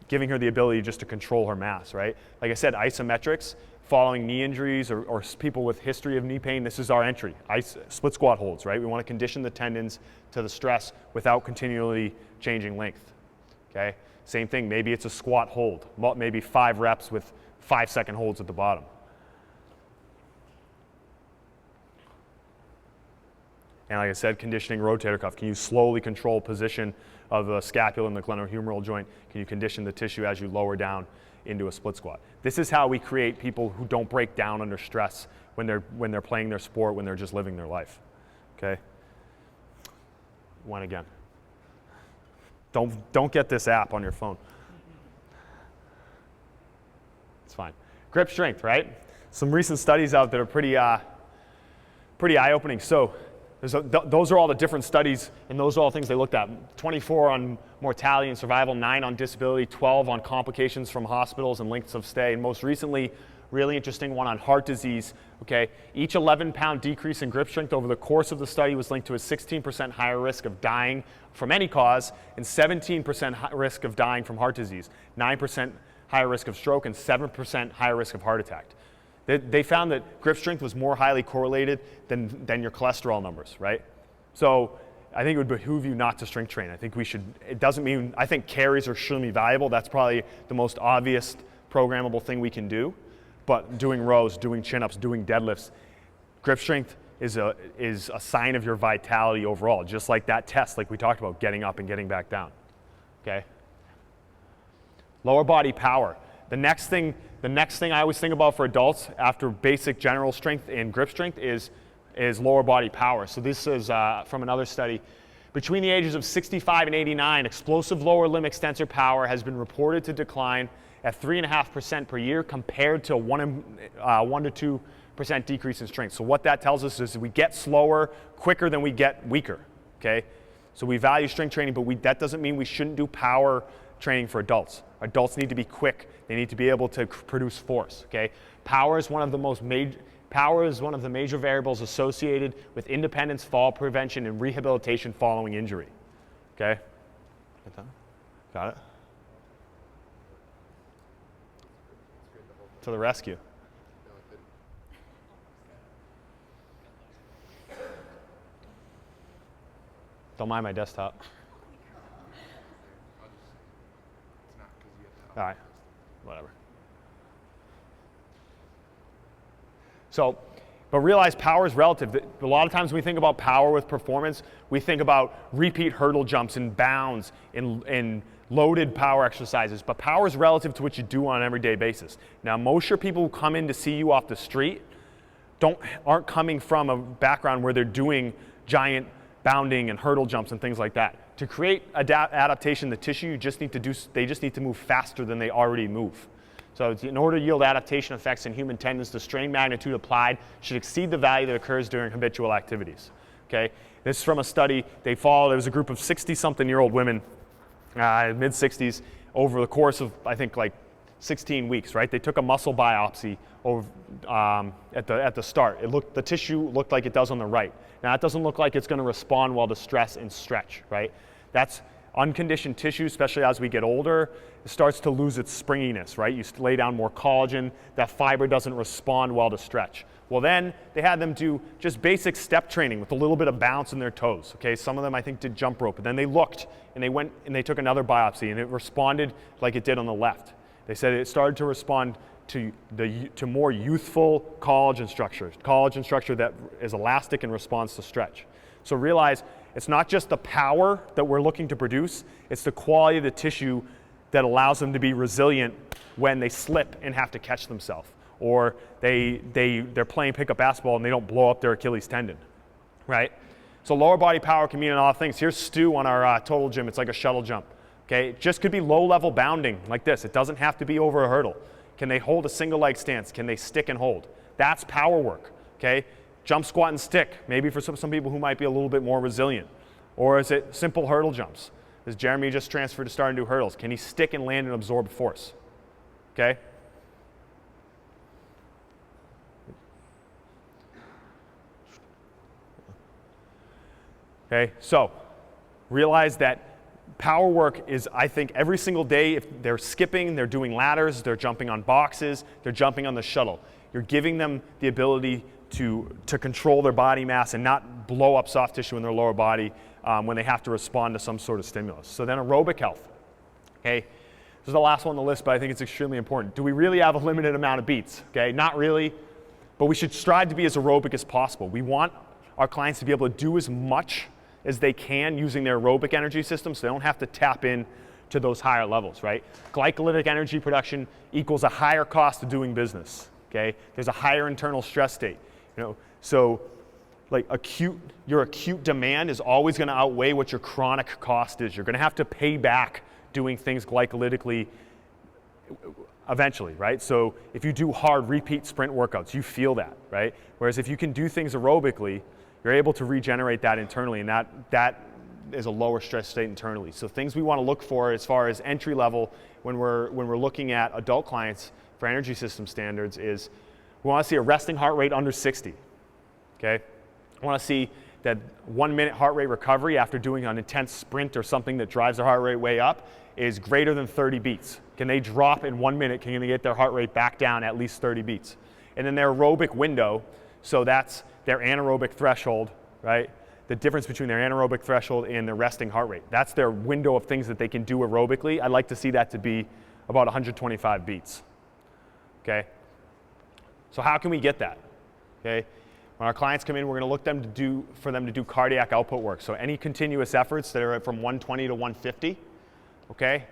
the ability just to control her mass, right? Like I said, isometrics, following knee injuries or people with history of knee pain, this is our entry. Split squat holds, right? We want to condition the tendons to the stress without continually changing length, okay? Same thing, maybe it's a squat hold, maybe 5 reps with 5-second holds at the bottom. And like I said, conditioning rotator cuff. Can you slowly control position of the scapula and the glenohumeral joint? Can you condition the tissue as you lower down into a split squat? This is how we create people who don't break down under stress when they're playing their sport, when they're just living their life. Okay? One again. Don't get this app on your phone. It's fine. Grip strength, right? Some recent studies out that are pretty eye-opening. So those are all the different studies, and those are all things they looked at. 24 on mortality and survival, 9 on disability, 12 on complications from hospitals and lengths of stay, and most recently, really interesting one on heart disease. Okay, each 11-pound decrease in grip strength over the course of the study was linked to a 16% higher risk of dying from any cause and 17% risk of dying from heart disease, 9% higher risk of stroke, and 7% higher risk of heart attack. They found that grip strength was more highly correlated than your cholesterol numbers, right? So I think it would behoove you not to strength train. I think I think carries are extremely valuable. That's probably the most obvious programmable thing we can do. But doing rows, doing chin-ups, doing deadlifts, grip strength is a sign of your vitality overall, just like that test like we talked about, getting up and getting back down, okay? Lower body power. The next thing I always think about for adults after basic general strength and grip strength is lower body power. So this is from another study. Between the ages of 65 and 89, explosive lower limb extensor power has been reported to decline at 3.5% per year compared to 1 to 2% decrease in strength. So what that tells us is we get slower quicker than we get weaker, okay? So we value strength training, but that doesn't mean we shouldn't do power training for adults. Adults need to be quick. They need to be able to produce force, okay? Power is one of the major variables associated with independence, fall prevention, and rehabilitation following injury, okay? Got it? To the rescue. Don't mind my desktop. All right, whatever. So, but realize power is relative. A lot of times when we think about power with performance, we think about repeat hurdle jumps and bounds in loaded power exercises, but power is relative to what you do on an everyday basis. Now, most of your people who come in to see you off the street aren't coming from a background where they're doing giant bounding and hurdle jumps and things like that. To create adaptation in the tissue, they just need to move faster than they already move. So in order to yield adaptation effects in human tendons, the strain magnitude applied should exceed the value that occurs during habitual activities. Okay? This is from a study. There was a group of 60-something-year-old women, mid-60s, over the course of, I think, like 16 weeks, right? They took a muscle biopsy at the start. The tissue looked like it does on the right. Now, it doesn't look like it's going to respond well to stress and stretch, right? That's Unconditioned tissue, especially as we get older, it starts to lose its springiness, right? You lay down more collagen, that fiber doesn't respond well to stretch. Well, then they had them do just basic step training with a little bit of bounce in their toes, okay? Some of them I think did jump rope, but then they looked and they went and they took another biopsy and it responded like it did on the left. They said it started to respond to more youthful collagen structure that is elastic and responds to stretch. So realize it's not just the power that we're looking to produce, it's the quality of the tissue that allows them to be resilient when they slip and have to catch themselves. Or they're playing pickup basketball and they don't blow up their Achilles tendon, right? So lower body power can mean a lot of things. Here's Stu on our total gym. It's like a shuttle jump, okay? It just could be low level bounding like this. It doesn't have to be over a hurdle. Can they hold a single leg stance? Can they stick and hold? That's power work, okay? Jump, squat, and stick, maybe for some people who might be a little bit more resilient. Or is it simple hurdle jumps? Is Jeremy just transferred to start and do hurdles? Can he stick and land and absorb force? Okay? Okay, so realize that power work is, I think, every single day. If they're skipping, they're doing ladders, they're jumping on boxes, they're jumping on the shuttle. You're giving them the ability to control their body mass and not blow up soft tissue in their lower body when they have to respond to some sort of stimulus. So then aerobic health. Okay, this is the last one on the list, but I think it's extremely important. Do we really have a limited amount of beats? Okay, not really, but we should strive to be as aerobic as possible. We want our clients to be able to do as much as they can using their aerobic energy system so they don't have to tap in to those higher levels, right? Glycolytic energy production equals a higher cost of doing business, okay? There's a higher internal stress state, you know? So like your acute demand is always gonna outweigh what your chronic cost is. You're gonna have to pay back doing things glycolytically eventually, right? So if you do hard repeat sprint workouts, you feel that, right? Whereas if you can do things aerobically, you're able to regenerate that internally, and that is a lower stress state internally. So things we want to look for as far as entry level when we're looking at adult clients for energy system standards is we want to see a resting heart rate under 60. Okay, I want to see that 1 minute heart rate recovery after doing an intense sprint or something that drives their heart rate way up is greater than 30 beats. Can they drop in 1 minute? Can they get their heart rate back down at least 30 beats? And then their aerobic window, so that's their anaerobic threshold, right? The difference between their anaerobic threshold and their resting heart rate. That's their window of things that they can do aerobically. I'd like to see that to be about 125 beats, okay? So how can we get that, okay? When our clients come in, we're gonna look for them to do cardiac output work. So any continuous efforts that are from 120 to 150, okay?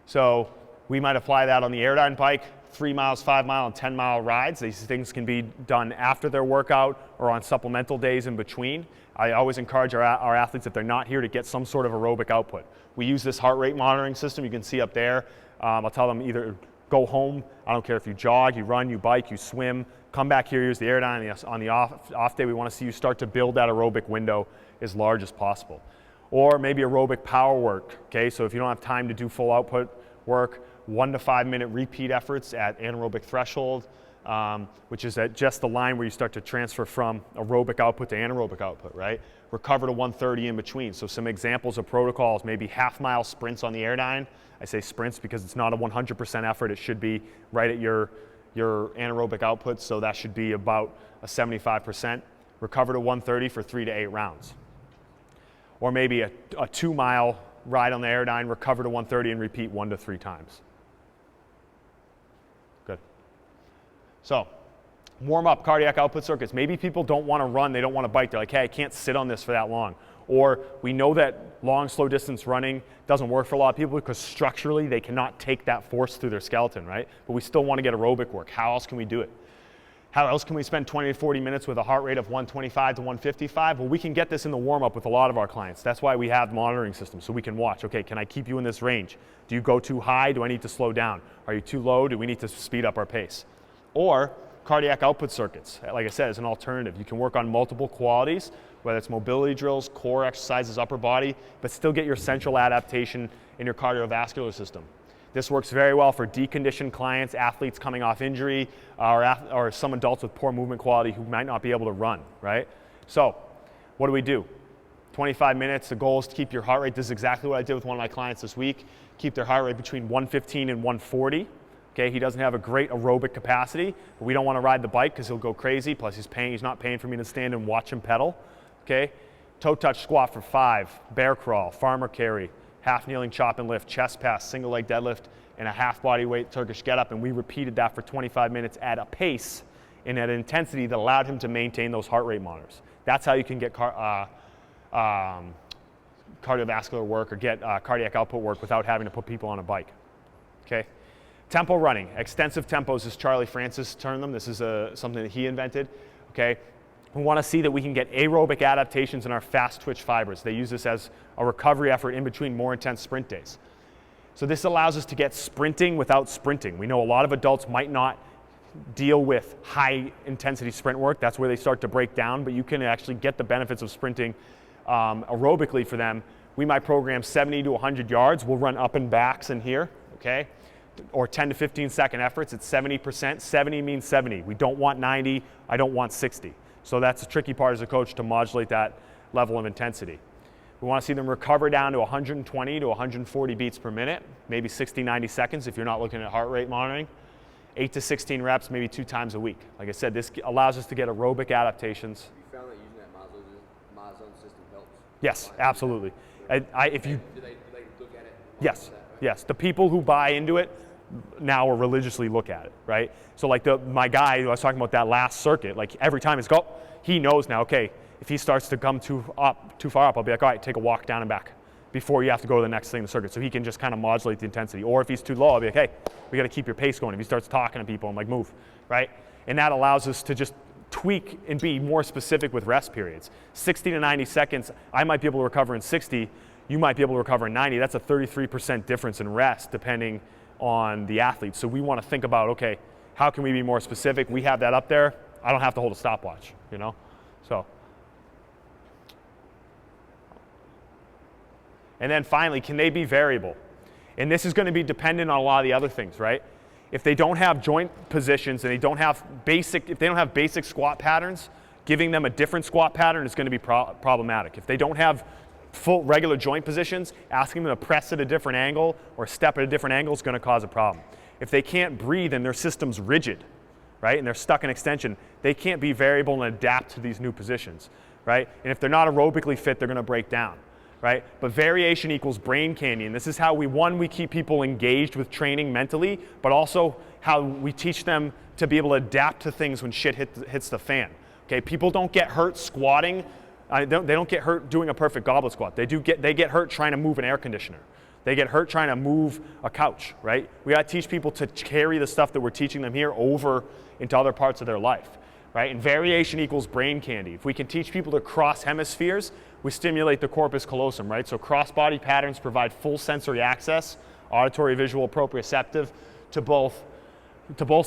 So we might apply that on the Aerodyne bike, 3 miles, 5 mile, and 10 mile rides. These things can be done after their workout or on supplemental days in between. I always encourage our athletes, if they're not here, to get some sort of aerobic output. We use this heart rate monitoring system you can see up there. I'll tell them either go home, I don't care if you jog, you run, you bike, you swim, come back here, use the Aerodyne. On the off day, we want to see you start to build that aerobic window as large as possible. Or maybe aerobic power work, okay? So if you don't have time to do full output work, 1 to 5 minute repeat efforts at anaerobic threshold, which is at just the line where you start to transfer from aerobic output to anaerobic output, right? Recover to 130 in between. So some examples of protocols, maybe half-mile sprints on the Aerodyne. I say sprints because it's not a 100% effort. It should be right at your anaerobic output, so that should be about a 75%. Recover to 130 for 3 to 8 rounds. Or maybe a 2 mile ride on the Aerodyne, recover to 130 and repeat 1 to 3 times. Good. So, warm up cardiac output circuits. Maybe people don't want to run, they don't want to bike. They're like, hey, I can't sit on this for that long. Or we know that long, slow distance running doesn't work for a lot of people because structurally they cannot take that force through their skeleton, right? But we still want to get aerobic work. How else can we do it? How else can we spend 20 to 40 minutes with a heart rate of 125 to 155? Well, we can get this in the warm-up with a lot of our clients. That's why we have monitoring systems, so we can watch. Okay, can I keep you in this range? Do you go too high? Do I need to slow down? Are you too low? Do we need to speed up our pace? Or cardiac output circuits, like I said, is an alternative. You can work on multiple qualities, whether it's mobility drills, core exercises, upper body, but still get your central adaptation in your cardiovascular system. This works very well for deconditioned clients, athletes coming off injury, or some adults with poor movement quality who might not be able to run, right? So, what do? 25 minutes, the goal is to keep your heart rate. This is exactly what I did with one of my clients this week. Keep their heart rate between 115 and 140. Okay, he doesn't have a great aerobic capacity, but we don't want to ride the bike because he'll go crazy. Plus he's not paying for me to stand and watch him pedal. Okay, toe touch squat for 5, bear crawl, farmer carry, half kneeling chop and lift, chest pass, single leg deadlift, and a half body weight Turkish get up. And we repeated that for 25 minutes at a pace and at an intensity that allowed him to maintain those heart rate monitors. That's how you can get cardiovascular work or get cardiac output work without having to put people on a bike. Okay. Tempo running, extensive tempos, as Charlie Francis termed them. This is something that he invented. Okay. We want to see that we can get aerobic adaptations in our fast twitch fibers. They use this as a recovery effort in between more intense sprint days. So this allows us to get sprinting without sprinting. We know a lot of adults might not deal with high intensity sprint work. That's where they start to break down, but you can actually get the benefits of sprinting aerobically for them. We might program 70 to 100 yards. We'll run up and backs in here, okay? Or 10 to 15 second efforts. It's 70%. 70 means 70. We don't want 90. I don't want 60. So that's the tricky part as a coach, to modulate that level of intensity. We want to see them recover down to 120 to 140 beats per minute, maybe 60, 90 seconds if you're not looking at heart rate monitoring. 8 to 16 reps, maybe 2 times a week. Like I said, this allows us to get aerobic adaptations. Have you found that using that MyZone system helps? Yes, absolutely. If you, do they look at it? yes, yes. The people who buy into it now will religiously look at it, right? So like my guy who I was talking about that last circuit, like every time it's go, he knows now, okay, if he starts to come too far up, I'll be like, all right, take a walk down and back before you have to go to the next thing in the circuit. So he can just kind of modulate the intensity. Or if he's too low, I'll be like, hey, we got to keep your pace going. If he starts talking to people, I'm like, move, right? And that allows us to just tweak and be more specific with rest periods. 60 to 90 seconds, I might be able to recover in 60, you might be able to recover in 90. That's a 33% difference in rest depending on the athlete. So we want to think about, okay, how can we be more specific? We have that up there. I don't have to hold a stopwatch, you know? So. And then finally, can they be variable? And this is going to be dependent on a lot of the other things, right? If they don't have joint positions and if they don't have basic squat patterns, giving them a different squat pattern is going to be problematic. If they don't have full regular joint positions, asking them to press at a different angle or step at a different angle is going to cause a problem. If they can't breathe and their system's rigid, right, and they're stuck in extension, they can't be variable and adapt to these new positions, right? And if they're not aerobically fit, they're going to break down, right? But variation equals brain candy, and this is how we keep people engaged with training mentally, but also how we teach them to be able to adapt to things when shit hits the fan. Okay, people don't get hurt squatting. They don't get hurt doing a perfect goblet squat. They get hurt trying to move an air conditioner. They get hurt trying to move a couch, right? We got to teach people to carry the stuff that we're teaching them here over into other parts of their life, right? And variation equals brain candy. If we can teach people to cross hemispheres, we stimulate the corpus callosum, right? So cross-body patterns provide full sensory access, auditory, visual, proprioceptive, to both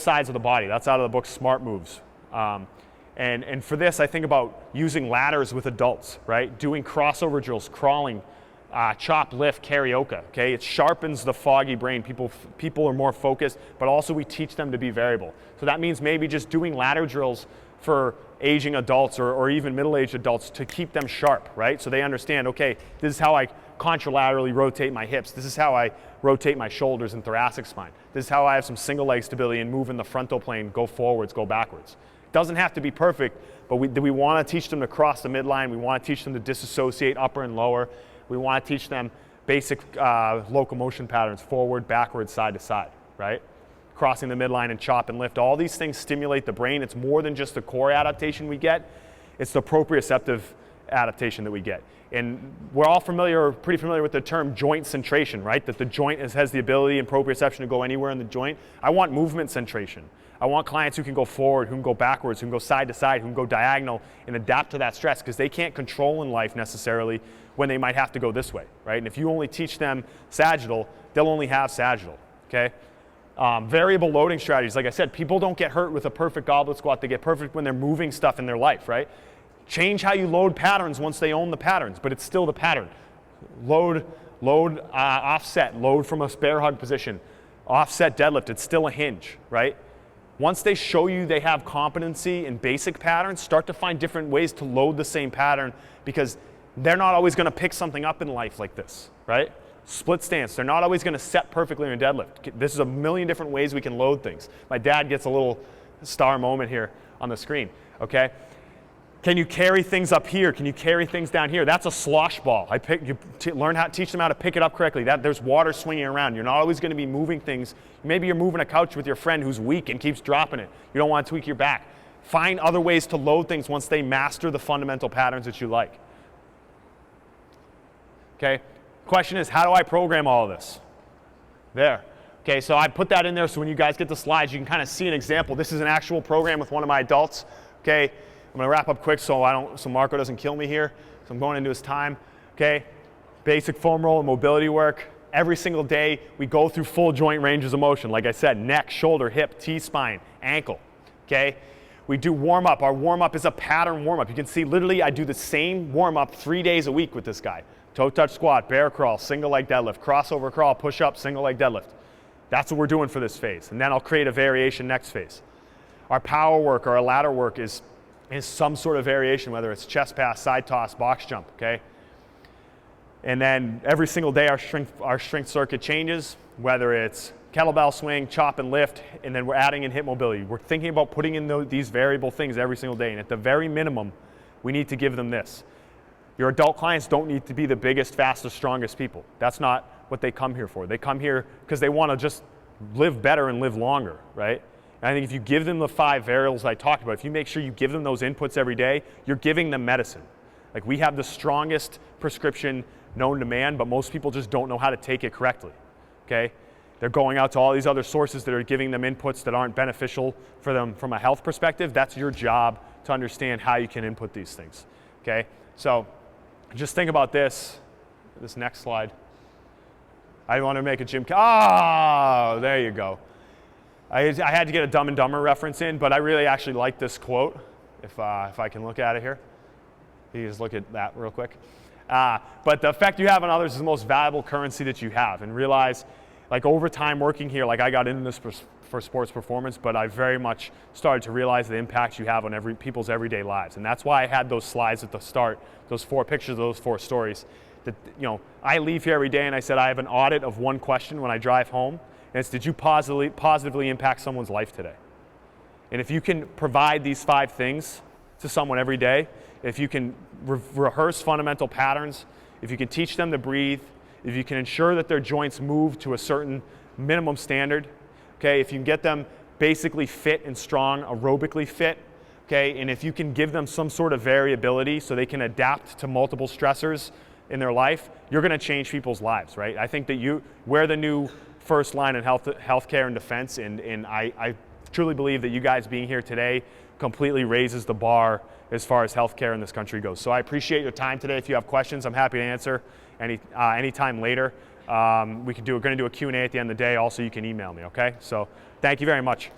sides of the body. That's out of the book Smart Moves. And for this, I think about using ladders with adults, right? Doing crossover drills, crawling, chop, lift, karaoke, okay? It sharpens the foggy brain. People are more focused, but also we teach them to be variable. So that means maybe just doing ladder drills for aging adults or even middle-aged adults to keep them sharp, right? So they understand, okay, this is how I contralaterally rotate my hips. This is how I rotate my shoulders and thoracic spine. This is how I have some single leg stability and move in the frontal plane, go forwards, go backwards. Doesn't have to be perfect, but we want to teach them to cross the midline. We want to teach them to disassociate upper and lower. We want to teach them basic locomotion patterns, forward, backward, side to side, right? Crossing the midline and chop and lift. All these things stimulate the brain. It's more than just the core adaptation we get. It's the proprioceptive adaptation that we get. And we're all pretty familiar with the term joint centration, right? That the joint has the ability and proprioception to go anywhere in the joint. I want movement centration. I want clients who can go forward, who can go backwards, who can go side to side, who can go diagonal and adapt to that stress, because they can't control in life necessarily when they might have to go this way, right? And if you only teach them sagittal, they'll only have sagittal, okay? Variable loading strategies, like I said, people don't get hurt with a perfect goblet squat. They get perfect when they're moving stuff in their life, right? Change how you load patterns once they own the patterns, but it's still the pattern. Load, offset, load from a bear hug position, offset deadlift, it's still a hinge, right? Once they show you they have competency in basic patterns, start to find different ways to load the same pattern, because They're not always going to pick something up in life like this, right? Split stance. They're not always going to set perfectly in a deadlift. This is a million different ways we can load things. My dad gets a little star moment here on the screen, okay? Can you carry things up here? Can you carry things down here? That's a slosh ball. Learn how to teach them how to pick it up correctly. There's water swinging around. You're not always going to be moving things. Maybe you're moving a couch with your friend who's weak and keeps dropping it. You don't want to tweak your back. Find other ways to load things once they master the fundamental patterns that you like. Okay? Question is, how do I program all of this? There. Okay, so I put that in there so when you guys get the slides, you can kind of see an example. This is an actual program with one of my adults. Okay, I'm going to wrap up quick so Marco doesn't kill me here. So I'm going into his time. Okay, basic foam roll and mobility work. Every single day we go through full joint ranges of motion. Like I said, neck, shoulder, hip, T-spine, ankle. Okay, we do warm-up. Our warm-up is a pattern warm-up. You can see literally I do the same warm-up 3 days a week with this guy. Toe touch squat, bear crawl, single leg deadlift, crossover crawl, push up, single leg deadlift. That's what we're doing for this phase. And then I'll create a variation next phase. Our power work or our ladder work is some sort of variation, whether it's chest pass, side toss, box jump, okay? And then every single day our strength circuit changes, whether it's kettlebell swing, chop and lift, and then we're adding in hip mobility. We're thinking about putting in these variable things every single day. And at the very minimum, we need to give them this. Your adult clients don't need to be the biggest, fastest, strongest people. That's not what they come here for. They come here because they want to just live better and live longer, right? And I think if you give them the 5 variables I talked about, if you make sure you give them those inputs every day, you're giving them medicine. Like we have the strongest prescription known to man, but most people just don't know how to take it correctly, okay? They're going out to all these other sources that are giving them inputs that aren't beneficial for them from a health perspective. That's your job to understand how you can input these things, okay? So just think about this next slide. I want to make a gym. Oh, there you go. I had to get a Dumb and Dumber reference in, but I really actually like this quote. If I can look at it here, you just look at that real quick. But the effect you have on others is the most valuable currency that you have. And realize, like over time working here, like I got into this for sports performance, but I very much started to realize the impact you have on people's everyday lives. And that's why I had those slides at the start, those 4 pictures of those 4 stories. That, you know, I leave here every day and I said I have an audit of one question when I drive home, and it's, did you positively impact someone's life today? And if you can provide these 5 things to someone every day, if you can rehearse fundamental patterns, if you can teach them to breathe, if you can ensure that their joints move to a certain minimum standard, okay, if you can get them basically fit and strong, aerobically fit, okay, and if you can give them some sort of variability so they can adapt to multiple stressors in their life, you're going to change people's lives, right? I think that we're the new first line in healthcare and defense, and I truly believe that you guys being here today completely raises the bar as far as healthcare in this country goes. So I appreciate your time today. If you have questions, I'm happy to answer anytime later. We're going to do a Q&A at the end of the day. Also, you can email me, okay? So thank you very much.